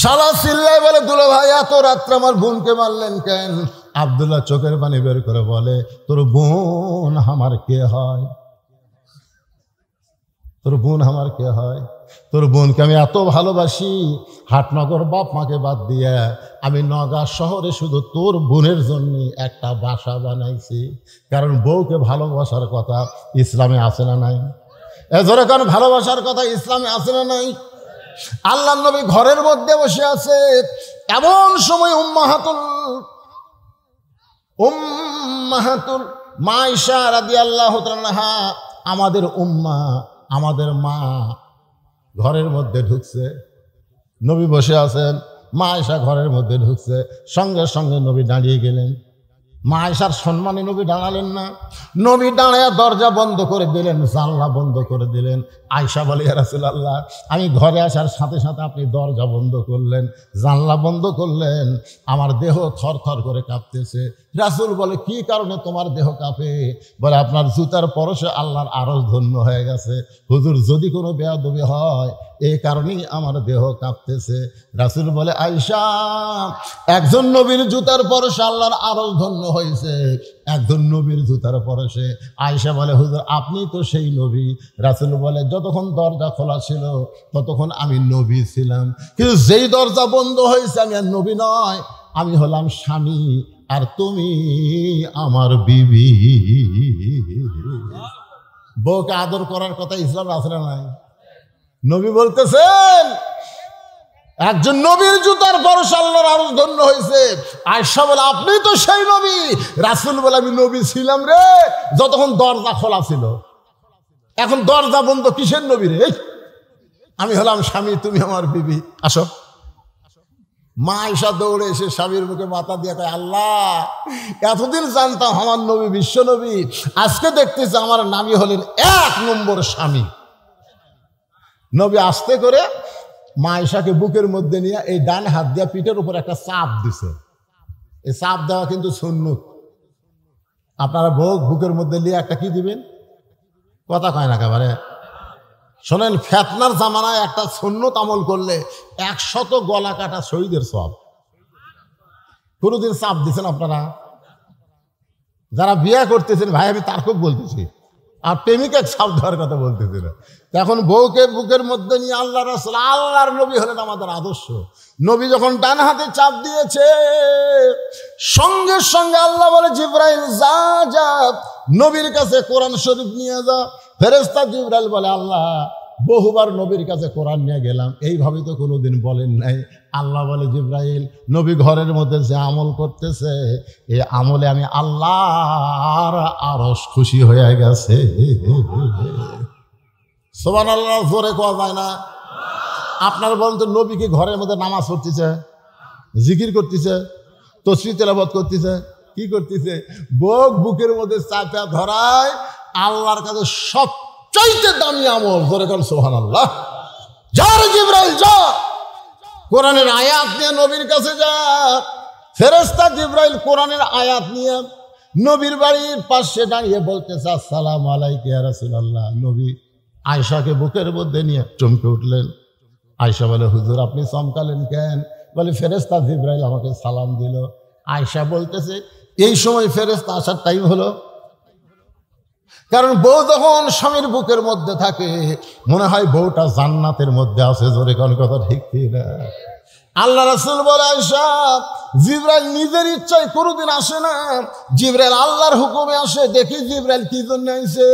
শালা চিল্লায় বলে দুলো ভাই এত রাত্রে আমার বোনকে মারলেন কেন? আব্দুল্লাহ চোখের পানি বের করে বলে তোর বোন আমার কে হয়? তোর বোন আমার কে হয়? তোর বোনকে আমি এত ভালোবাসি, হাটনগর বাপ মাকে বাদ দিয়ে আমি নগা শহরে শুধু তোর বোনের জন্য একটা বাসা বানাইছি। কারণ বউকে ভালোবাসার কথা ইসলামে আছে না নাই? এজরে কারণ ভালোবাসার কথা ইসলামে আছে না নাই? আল্লাহ নবী ঘরের মধ্যে বসে আছে, এমন সময় উম্মাহাতুল মা আয়েশা রাদিয়াল্লাহু তাআলা আনহা, আমাদের উম্মা, আমাদের মা ঘরের মধ্যে ঢুকছে। নবী বসে আছেন, মা আয়েশা ঘরের মধ্যে ঢুকছে, সঙ্গে সঙ্গে নবী দাঁড়িয়ে গেলেন। মা আয়েশার সম্মানে নবী দাঁড়ালেন না, নবী দাঁড়ায় দরজা বন্ধ করে দিলেন, জানলা বন্ধ করে দিলেন। আয়েশা বলে ইয়া রাসূলুল্লাহ, আমি ঘরে আসার সাথে সাথে আপনি দরজা বন্ধ করলেন, জানলা বন্ধ করলেন, আমার দেহ থরথর করে কাঁপতেছে। রাসূল বলে কি কারণে তোমার দেহ কাঁপে? বলে আপনার জুতার পরশে আল্লাহর আরশ ধন্য হয়ে গেছে। হুজুর যদি কোনো বেয়াদবি হয় এই কারণেই আমার দেহ কাঁপতেছে। রাসূল বলে আয়েশা, একজন নবীর জুতার পরশে আল্লাহর আরশ ধন্য হয়েছে, একজন নবীর জুতার পরশে। আয়েশা বলে হুজুর আপনি তো সেই নবী। রাসূল বলে যতক্ষণ দরজা খোলা ছিল ততক্ষণ আমি নবী ছিলাম, কিন্তু যেই দরজা বন্ধ হয়েছে আমি আর নবী নয়, আমি হলাম স্বামী, আর তুমি আমার বিবি। বউকে আদর করার কথা ইসলাম আছে না নাই? নবী বলতেছেন একজন নবীর জুতার পরশ আল্লাহর আরশ ধন্য হয়েছে। আয়েশা বলে আপনি তো সেই নবী। রাসূল বলে আমি নবী ছিলাম রে যতক্ষণ দরজা খোলা ছিল, এখন দরজা বন্ধ, কিসের নবী রে? আমি হলাম স্বামী, তুমি আমার বিবি, আসো। মা আয়েশা দৌড়ে এসে স্বামীর মুখে মাথা দিয়ে কয় আল্লাহ, এতদিন জানতাম আমার নবী বিশ্ব নবী, আজকে দেখতেছি আমার নামই হলেন 1 নম্বর স্বামী। নবী আস্তে করে মা আয়েশাকে বুকের মধ্যে নিয়ে এই ডান হাত দিয়ে পিঠের উপর একটা চাপ দিছে। এই চাপ দেওয়া কিন্তু সুন্নত। আপনারা বুকের মধ্যে নিয়ে একটা কি দিবেন? কথা কয় না একেবারে। শোনেন, ফেতনার জামানায় একটা সুন্নত আমল করলে 100 গলা কাটা শহীদের সব। কোনোদিন চাপ দিচ্ছেন আপনারা? যারা বিয়ে করতেছেন ভাই আমি তার খুব বলতেছি, আর প্রেমিকের চাপ দেওয়ার কথা বলতেছি না। এখন বউকে বুকের মধ্যে নিয়ে আল্লাহ রাসূল, আল্লাহর নবী হলেন আমাদের আদর্শ। নবী যখন ডান হাতে চাপ দিয়েছে সঙ্গে সঙ্গে আল্লাহ বলে জিবরাইল যা যা নবীর কাছে কোরআন শরীফ নিয়ে যা। ফেরেশতা জিবরাইল বলে আল্লাহ বহুবার নবীর কাছে কোরআন নিয়ে গেলাম, এইভাবে তো কোনোদিন বলেন নাই। আল্লাহ বলে জিবরাইল নবী ঘরের মধ্যে যে আমল করতেছে এই আমলে আমি আল্লাহর আরশ খুশি হয়ে গেছে। সুবহানাল্লাহ, জোরে কোয়া যায় না? আপনার বলেন তো নবী কি ঘরের মধ্যে নামাজ পড়তেছে, জিকির করতেছে, তসবিহ তেলাওয়াত করতেছে, কি করতেছে? বুকের মধ্যে চাপা ধরায় আল্লাহর কাছে সবচাইতে দামি আমল। জোরে কোন সুবহানাল্লাহ। যা রে জিবরাইল যা, কোরআনের আয়াত নিয়ে নবীর কাছে যা। ফেরেশতা জিবরাইল কোরআনের আয়াত নিয়ে নবীর বাড়ির পাশে দাঁড়িয়ে বলতেছে আসসালামু আলাইকা ইয়া রাসূলুল্লাহ। নবী আয়েশাকে বুকের মধ্যে নিয়ে চমকে উঠলেন। আয়েশা বলে হুজুর আপনি চমকালেন কেন? বলে ফেরেশতা জিবরাইল আমাকে সালাম দিল। আয়েশা বলতেছে এই সময় ফেরেশতা আসার টাইম হলো, কারণ বউ যখন স্বামীর বুকের মধ্যে থাকে মনে হয় বউটা জান্নাতের মধ্যে আছে। জোরে কোন কথা ঠিক না? আল্লাহ রাসূল বলে আয়েশা জিবরাইল নিজের ইচ্ছায় কোনোদিন আসে না, জিবরাইল আল্লাহর হুকুমে আসে। দেখি জিবরাইল কি জন্য আইছে।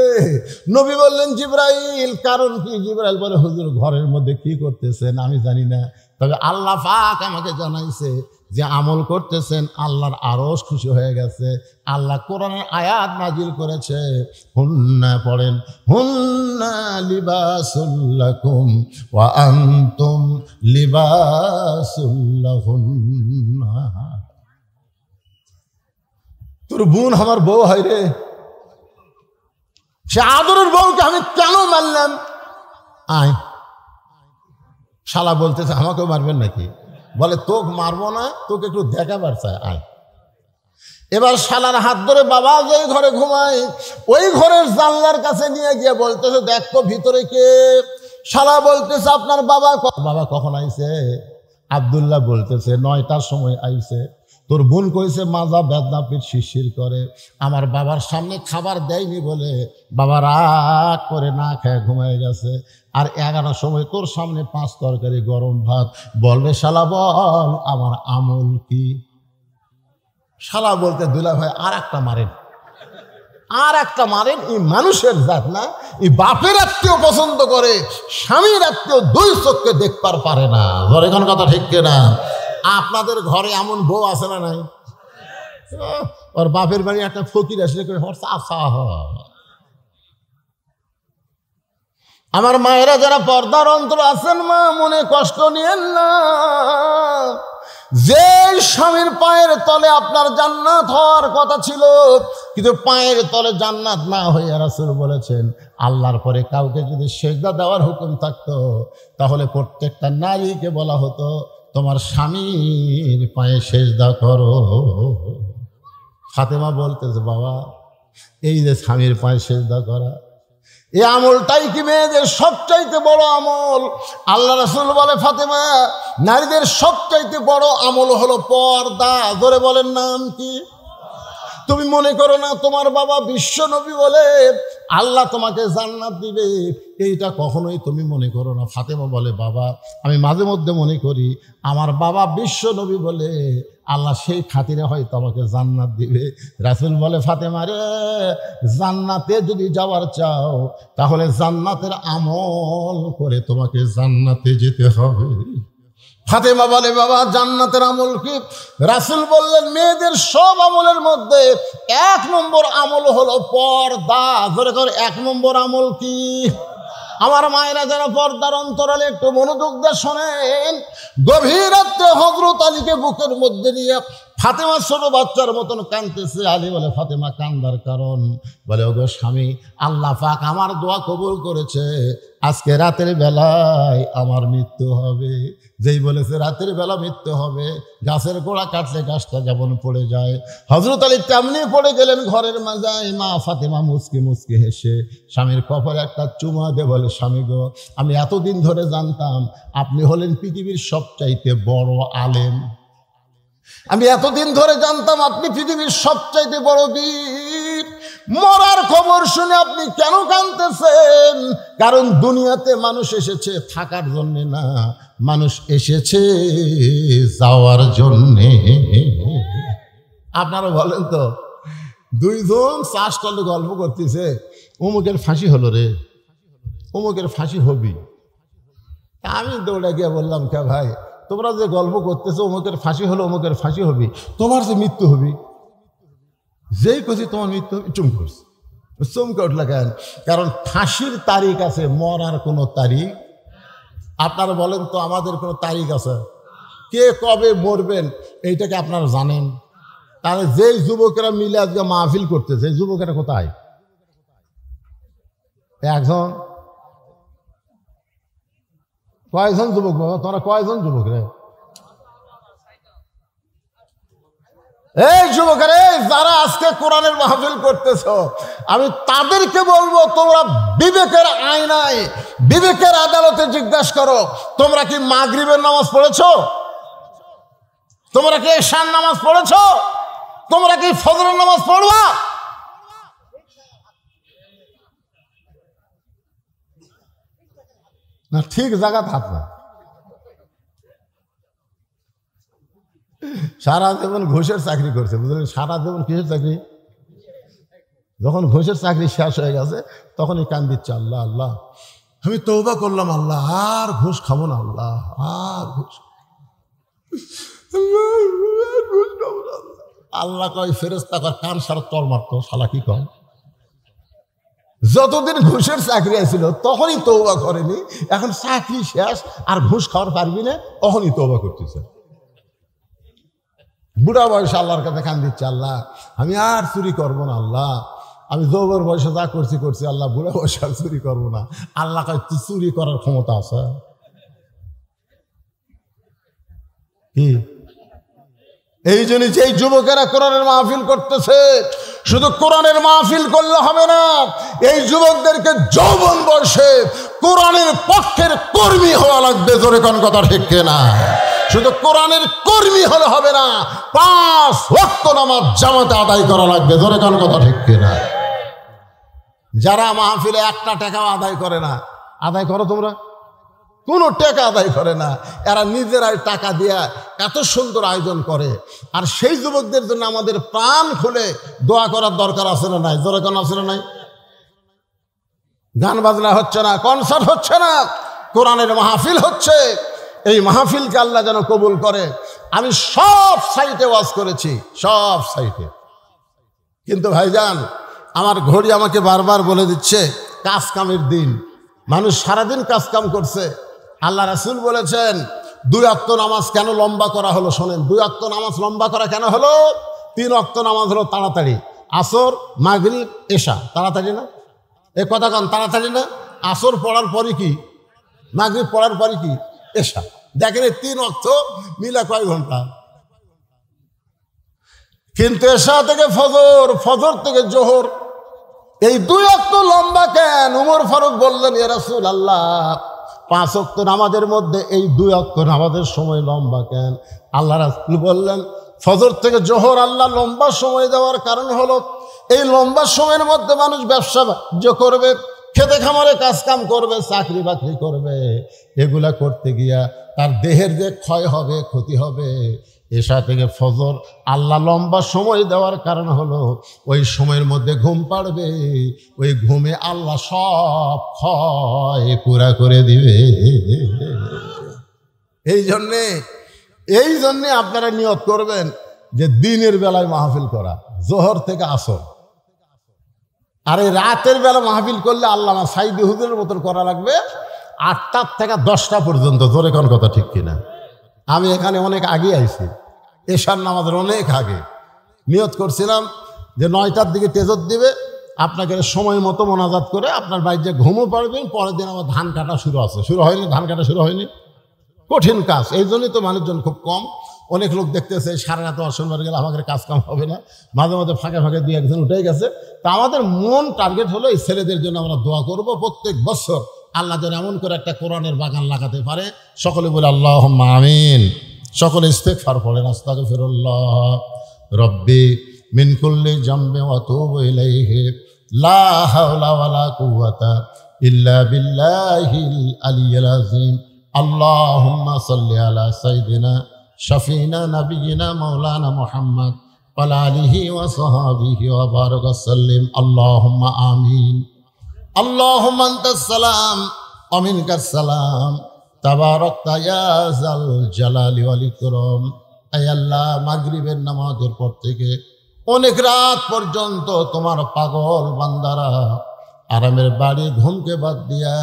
নবী বললেন জিবরাইল কারণ কি? জিবরাইল বলে হুজুর ঘরের মধ্যে কি করতেছেন আমি জানি না, তবে আল্লাহ পাক আমাকে জানাইছে যে আমল করতেছেন আল্লাহর আরশ খুশি হয়ে গেছে। আল্লাহ কোরআনের আয়াত নাজিল করেছে, হুন্না পড়েন, হুন্না লিবাসুল লাকুম ওয়া আনতুম লিবাসুল লাহুন্না। তোর বোন আমার বউ হয় রে, সে আদরের বউকে আমি কেন মারলাম? আয় শালা বলতেছে আমাকেও মারবেন নাকি? বলে তোকে মারবো না, তোকে একটু দেখাবার চাই, আয়। এবার শালার হাত ধরে বাবা যেই ঘরে ঘুমায় ওই ঘরের জানলার কাছে নিয়ে গিয়ে বলতেছে দেখো ভিতরে কে? শালা বলতেছে আপনার বাবা। বাবা কখন আইছে? আব্দুল্লাহ বলতেছে 9টার সময় আইছে। তোর বোন কইছে মাজা বেদনা পিঠ শিরশির করে, আমার বাবার সামনে খাবার দেয়নি বলে বাবা রাগ করে না খেয়ে ঘুমায় গেছে। আর 11টার সময় তোর সামনে 5 তরকারি গরম ভাত, বলবে শালা বল আমার আমল কি? শালা বলতে দুলা ভাই আর একটা মারেন, আর একটা মারেন। এই মানুষের জাত না, এই বাপের আত্মীয় পছন্দ করে, স্বামীর আত্মীয় 2 চোখকে দেখবার পারে না। ধর এখন কথা ঠিক না? আপনাদের ঘরে এমন বউ আছে না নাই? ওর বাপের বাড়ি একটা ফকির আসলে করে আমার মায়েরা যারা পর্দার অন্তর আছেন মা মনে কষ্ট নিয়েন না। যে স্বামীর পায়ের তলে আপনার জান্নাত হওয়ার কথা ছিল কিন্তু পায়ের তলে জান্নাত না হয়ে রাসূল বলেছেন আল্লাহর পরে কাউকে যদি সেজদা দেওয়ার হুকুম থাকতো তাহলে প্রত্যেকটা নারীকে বলা হতো তোমার স্বামীর পায়ে সেজদা করো। ফাতেমা বলতেছে বাবা এই যে স্বামীর পায়ে সেজদা করা এই আমলটাই কি মেয়েদের সবচাইতে বড় আমল? আল্লাহ রাসূল বলে ফাতেমা নারীদের সবচাইতে বড় আমল হলো পর্দা। ধরে বলেন নাম কি? তুমি মনে করো না তোমার বাবা বিশ্ব নবী বলে আল্লাহ তোমাকে জান্নাত দিবে, এইটা কখনোই তুমি মনে করো না। ফাতেমা বলে বাবা আমি মাঝে মধ্যে মনে করি আমার বাবা বিশ্ব নবী বলে আল্লাহ সেই খাতিরে হয়তো আমাকে জান্নাত দিবে। রাসূল বলে ফাতেমা রে জান্নাতে যদি যাওয়ার চাও তাহলে জান্নাতের আমল করে তোমাকে জান্নাতে যেতে হবে। ফাতেমা বলে বাবা জান্নাতের আমল কি? রাসূল বললেন মেয়েদের সব আমলের মধ্যে 1 নম্বর আমল হলো পর্দা। ধরে ধরে 1 নম্বর আমল কি? আমার মায়েরা যারা পর্দার অন্তরালে একটু মনোযোগ দিয়ে শোনেন। গভীর রাত্রে হযরত আলীকে বুকের মধ্যে নিয়ে ফাতেমা ছোট বাচ্চার মতন কাঁদতেছে। আলী বলে ফাতেমা কান্দার কারণ? বলে ওগো স্বামী আল্লাহ পাক আমার দোয়া কবুল করেছে, আজকে রাতের বেলায় আমার মৃত্যু হবে। যেই বলেছে রাতের বেলা মৃত্যু হবে গাছের গোড়া কাটলে গাছটা যেমন পড়ে যায় হযরত আলী তেমনি পড়ে গেলেন ঘরের মাজায়। মা ফাতেমা মুচকি মুচকি হেসে স্বামীর কপালে একটা চুমা দিয়ে বলে স্বামী গো আমি এতদিন ধরে জানতাম আপনি হলেন পৃথিবীর সবচাইতে বড় আলেম, আমি এতদিন ধরে জানতাম আপনি পৃথিবীর সবচাইতে বড় বীর। মরার খবর শুনে আপনি কেন কাঁদতেছেন? কারণ দুনিয়াতে মানুষ এসেছে থাকার জন্য না, মানুষ এসেছে যাওয়ার জন্যে। আপনারা বলেন তো দুইজন চা স্টলে গল্প করতেছে, অমুকের ফাঁসি হলো রে, অমুকের ফাঁসি হবি। আমি দৌড়ে গিয়ে বললাম, কে ভাই তোমরা যে গল্প করতেছো অমুকের ফাঁসি হলো, অমুকের ফাঁসি হবি, তোমার যে মৃত্যু হবি, যেই কথা তোমার মৃত্যু হবে চুম করছে। চমকে উঠলো কেন? কারণ ফাঁসির তারিখ আছে, মরার কোনো তারিখ। আপনারা বলেন তো আমাদের কোনো তারিখ আছে? কে কবে মরবেন এইটাকে আপনারা জানেন? তাহলে যেই যুবকেরা মিলে আজকে মাহফিল করতেছে, এই যুবকেরা কোথায়? একজন? কয়জন যুবক বাবা? তোমরা কয়জন যুবক রে? এই যুবকেরা যারা আজকে কোরআনের মাহফিল করতেছ, আমি তাদেরকে বলবো তোমরা বিবেকের আয়নায়, বিবেকের আদালতে জিজ্ঞাসা করো, তোমরা কি মাগরিবের নামাজ পড়েছো? তোমরা কি এশার নামাজ পড়েছো? তোমরা কি ফজরের নামাজ পড়বা? না ঠিক জায়গা থাক না। সারা জীবন ঘুষের চাকরি করছে, বুঝলেন? সারা জীবন কিসের চাকরি? যখন ঘুষের চাকরি শেষ হয়ে গেছে তখনই কান দিচ্ছে, আল্লাহ আল্লাহ আমি তওবা করলাম, আল্লাহ আর ঘুষ খাবো না, আল্লাহ আর ঘুষ। আল্লাহ কয় ফেরেশতা কয় কান সারা তল মারতো, শালা কি কয়? যতদিন ঘুষের চাকরি আছিল তখনই তওবা করেনি, এখন চাকরি শেষ আর ঘুষ খাওয়ার পারবি না, তখনই তওবা করতেছে। বুড়া বয়সে আল্লাহর কাছে কান দিচ্ছে, আল্লাহ আমি আর চুরি করবো না, আল্লাহ আমি যৌবন বয়সে যা করছি করছি, আল্লাহ বুড়া বয়সে আর চুরি করবো না। আল্লাহ কয় তুই চুরি করার ক্ষমতা আছে কি? এই জন্য যেই যুবকেরা কোরআনের মাহফিল করতেছে, শুধু কোরআনের মাহফিল করলে হবে না, এই যুবকদেরকে যৌবন বয়সে কোরআনের পক্ষের কর্মী হওয়া লাগবে। জোরে কোন কথা ঠিক কিনা? শুধু কোরআনের কর্মী হলে হবে না, 5 ওয়াক্ত নামাজ জামাতে আদায় করা লাগবে। জোরে কোন কথা ঠিক কিনা? যারা মাহফিলে একটা টাকাও আদায় করে না, আদায় করো তোমরা? কোনো টাকা আদায় করে না, এরা নিজেরাই টাকা দিয়া এত সুন্দর আয়োজন করে। আর সেই যুবকদের জন্য আমাদের প্রাণ খুলে দোয়া করার দরকার আছে না নাই? জোরে কোন আছে না নাই? গান বাজনা হচ্ছে না, কনসার্ট হচ্ছে না, কোরআনের মাহফিল হচ্ছে। এই মাহফিলকে আল্লাহ যেন কবুল করে। আমি সব সাইটে ওয়াজ করেছি, সব সাইটে, কিন্তু ভাইজান আমার ঘড়ি আমাকে বারবার বলে দিচ্ছে কাজ কামের দিন। মানুষ সারাদিন কাজ কাম করছে। আল্লাহ রাসূল বলেছেন 2 ওয়াক্ত নামাজ কেন লম্বা করা হলো? শোনেন, 2 ওয়াক্ত নামাজ লম্বা করা কেন হলো? 3 ওয়াক্ত নামাজ হলো তাড়াতাড়ি, আসর মাগরিব এশা তাড়াতাড়ি না? এ কথা কন, তাড়াতাড়ি না? আসর পড়ার পরে কি, মাগরিব পড়ার পরে কি, এশা। দেখেন এই 3 ওয়াক্ত মিলা কয় ঘন্টা? কিন্তু এশা থেকে ফজর, ফজর থেকে জোহর, এই 2 ওয়াক্ত লম্বা কেন? উমর ফারুক বললেন, ইয়া রাসূলুল্লাহ 5 ওয়াক্ত নামাজের মধ্যে এই 2 ওয়াক্ত নামাজের সময় লম্বা কেন? আল্লাহ রাসূল বললেন, ফজর থেকে জোহর আল্লাহ লম্বা সময় দেওয়ার কারণ হলো এই লম্বা সময়ের মধ্যে মানুষ ব্যবসা বাণিজ্য করবে, খেতে খামারে কাজ কাম করবে, চাকরি বাকরি করবে। এগুলা করতে গিয়া তার দেহের যে ক্ষয় হবে, ক্ষতি হবে। এশা থেকে ফজর আল্লাহ লম্বা সময় দেওয়ার কারণ হলো ওই সময়ের মধ্যে ঘুম পাড়বে, ওই ঘুমে আল্লাহ সব ক্ষয় পুরা করে দিবে। এই জন্যে আপনারা নিয়ত করবেন যে দিনের বেলায় মাহফিল করা, জোহর থেকে আসর। আর এই রাতের বেলা মাহফিল করলে আল্লামা সাইদি হুজুরের মতন করা লাগবে 8টা থেকে 10টা পর্যন্ত। জোরে কোন কথা ঠিক কিনা? আমি এখানে অনেক আগে আইছি, এশার নামাজের অনেক আগে। নিয়ত করছিলাম যে 9টার দিকে তেজত দিবে, আপনাকে সময় মতো মোনাজাত করে আপনার বাড়িতে ঘুমও পারবেন। পরের দিন আমার ধান কাটা শুরু আছে, শুরু হয়নি, ধান কাটা শুরু হয়নি। কঠিন কাজ, এই জন্যই তো মানুষজন খুব কম। অনেক লোক দেখতেছে সারা রাত অসম্ভব গেলে আমাদের কাজ কাম হবে না, মাঝে মাঝে ফাঁকে ফাঁকে 2-1 উঠে গেছে। তা আমাদের মন টার্গেট হলো এই ছেলেদের জন্য আমরা দোয়া করব প্রত্যেক বছর আল্লাহ যেন এমন করে একটা কোরআনের বাগান লাগাতে পারে। সকলে বলে আল্লাহুম্মা আমিন। সকলে ইস্তেগফার পড়েন, আস্তাগফিরুল্লাহ রব্বি মিন কুল্লি জামবি ওয়া আতুবু ইলাইহি লা হাওলা ওয়ালা কুওয়াতা ইল্লা বিল্লাহিল আলিয়্যিল আযীম। আল্লাহুম্মা সাল্লি আলা সাইয়্যিদিনা শাফিনা নাবিয়িনা মাওলানা মুহাম্মদ وعلى آله وصحبه وبارك وسلم اللهم آمين اللهم أنت السلام ومنك السلام تباركت يا ذا الجلال والإكرام আয় আল্লাহ মাগরিবের নামাজের পর থেকে অনেক রাত পর্যন্ত তোমার পাগল বান্দারা আরামের বাড়ি ঘুমকে বাদ দিয়া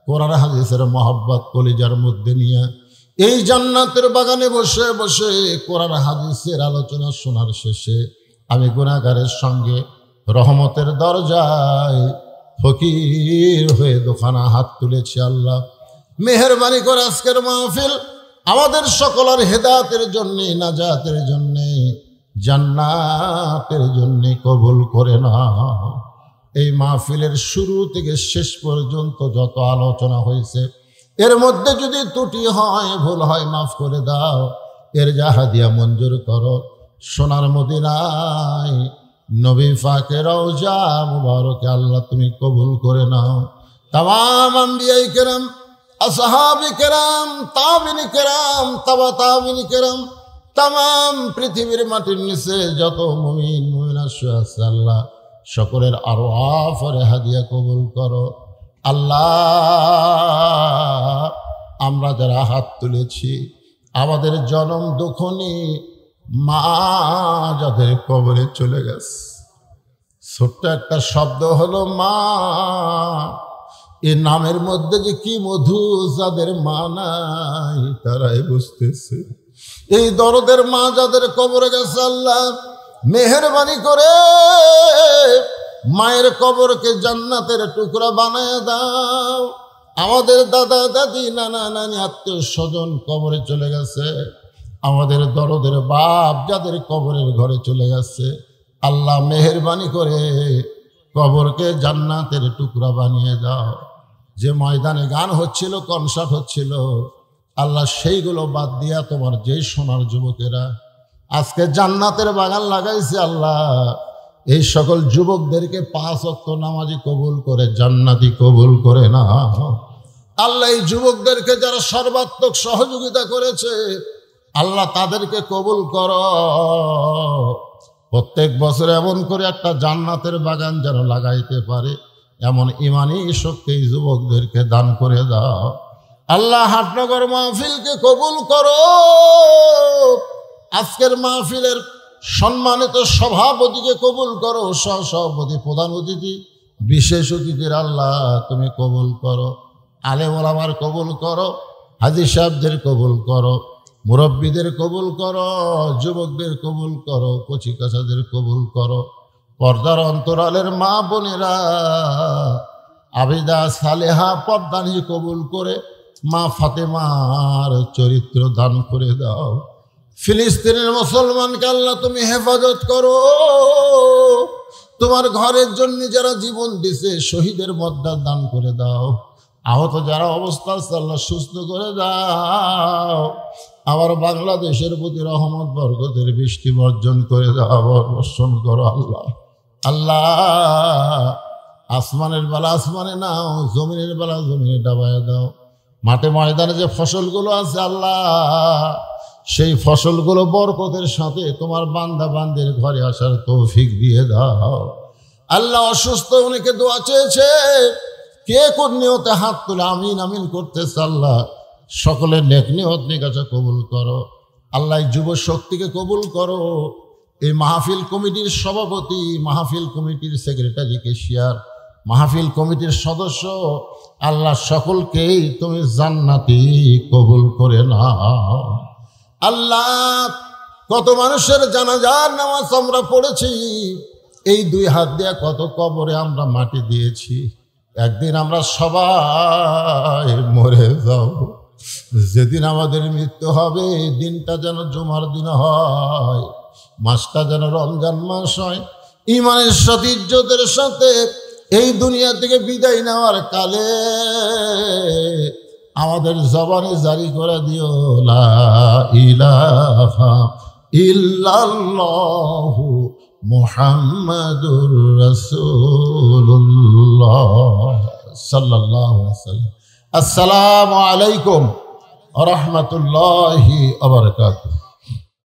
কোরআন হাদিসের মহব্বত কলিজার মধ্যে নিয়ে এই জান্নাতের বাগানে বসে বসে কোরআন হাদিসের আলোচনা শোনার শেষে আমি গুনাহগারের সঙ্গে রহমতের দরজায় ফকির হয়ে দোকানা হাত তুলেছি। আল্লাহ মেহেরবানি করে আজকের মাহফিল আমাদের সকলের হেদায়েতের জন্য, নাজাতের জন্য, জান্নাতের জন্য কবুল করে নাও। এই মাহফিলের শুরু থেকে শেষ পর্যন্ত যত আলোচনা হয়েছে এর মধ্যে যদি ত্রুটি হয়, ভুল হয়, মাফ করে দাও। এর হাদিয়া মঞ্জুর করো। সোনার মদিনায় নবী পাকের রওজা মুবারকে আল্লাহ তুমি কবুল করে নাও। তামাম আম্বিয়ায়ে কেরাম, আসহাবে কেরাম, তাবিঈন কেরাম, তাবা তাবিঈন কেরাম, তামাম পৃথিবীর মাটির নিচে যত মুমিন মুমিনাত আছে আল্লাহ সকলের আরওয়াহ আর হাদিয়া কবুল করো। আল্লাহ আমরা যারা হাত তুলেছি আমাদের জনম দুঃখনি মা যাদের কবরে চলে গেছে, ছোট্ট একটা শব্দ হলো মা, এই নামের মধ্যে যে কি মধু, যাদের মা নাই তারাই বুঝতেছে। এই দরদের মা যাদের কবরে গেছে আল্লাহ মেহেরবানি করে মায়ের কবরকে জান্নাতের টুকরা বানায় দাও। আমাদের দাদা দাদি নানা নানি আত্মীয় স্বজন কবরে চলে গেছে, আমাদের দরদের বাপ যাদের কবরের ঘরে চলে গেছে আল্লাহ মেহেরবানি করে কবরকে জান্নাতের টুকরা বানিয়ে দাও। যে ময়দানে গান হচ্ছিল, কনসার্ট হচ্ছিল আল্লাহ সেইগুলো বাদ দিয়া তোমার যেই সোনার যুবকেরা আজকে জান্নাতের বাগান লাগাইছে আল্লাহ এই সকল যুবকদেরকে 5 ওয়াক্ত নামাজি কবুল করে জান্নাতি কবুল করে না। আল্লাহ এই যুবকদেরকে যারা সর্বাত্মক সহযোগিতা করেছে আল্লাহ তাদেরকে কবুল করো। প্রত্যেক বছর এমন করে একটা জান্নাতের বাগান যেন লাগাইতে পারে এমন ইমানি শক্তি এই যুবকদেরকে দান করে দাও। আল্লাহ হাটনগর মাহফিলকে কবুল করো। আজকের মাহফিলের সম্মানিত সভাপতিকে কবুল করো, সহসভাপতি, প্রধান অতিথি, বিশেষ অতিথির আল্লাহ তুমি কবুল করো। আলেম ওলামার কবুল করো, হাজী সাহেবদের কবুল করো, মুরব্বীদের কবুল করো, যুবকদের কবুল করো, কচিকাচাদের কবুল করো। পর্দার অন্তরালের মা বোনেরা আবিদা সালেহা পর্দানি কবুল করে মা ফাতেমার চরিত্র দান করে দাও। ফিলিস্তিনের মুসলমানকে আল্লাহ তুমি হেফাজত করো। তোমার ঘরের জন্য যারা জীবন দিছে শহীদের মর্যাদা দান করে দাও। আহত যারা অবস্থা আছে আল্লাহ সুস্থ করে দাও। আবার বাংলাদেশের প্রতি রহমত বরকতের বৃষ্টি বর্জন করে দাও, বর্ষণ করো আল্লাহ। আল্লাহ আসমানের বেলা আসমানে নাও, জমিনের বেলা জমিনে ডাবায় দাও। মাঠে ময়দানে যে ফসলগুলো আছে আল্লাহ সেই ফসলগুলো বরকতের সাথে তোমার বান্দা বান্দির ঘরে আসার তৌফিক দিয়ে দাও। আল্লাহ অসুস্থ অনেকে দোয়া চেয়েছে, কে কোন নিয়তে হাত তুলে আমিন আমিন করতেছে আল্লাহ সকলের নেক নিয়ত নিকাশা কবুল করো। আল্লাহ যুব শক্তিকে কবুল করো। এই মাহফিল কমিটির সভাপতি, মাহফিল কমিটির সেক্রেটারি, কেশিয়ার, মাহফিল কমিটির সদস্য আল্লাহ সকলকেই তুমি জান্নাতি কবুল করে নাও। আল্লাহ কত মানুষের জানাজার নামাজ আমরা পড়েছি, এই 2 হাত দিয়ে কত কবরে আমরা মাটি দিয়েছি। একদিন আমরা সবাই মরে যাব। যেদিন আমাদের মৃত্যু হবে দিনটা যেন জুমার দিন হয়, মাসটা যেন রমজান মাস হয়। ইমানের সাথে ইজ্জতের সাথে এই দুনিয়া থেকে বিদায় নেওয়ার কালে আমাদের জবানে জারি করে দিও লা ইলাহা ইল্লাল্লাহু মুহাম্মাদুর রাসূলুল্লাহ সাল্লাল্লাহু আলাইহি ওয়াসাল্লাম। আসসালামু আলাইকুম ওয়া রাহমাতুল্লাহি ওয়া বারাকাতুহু।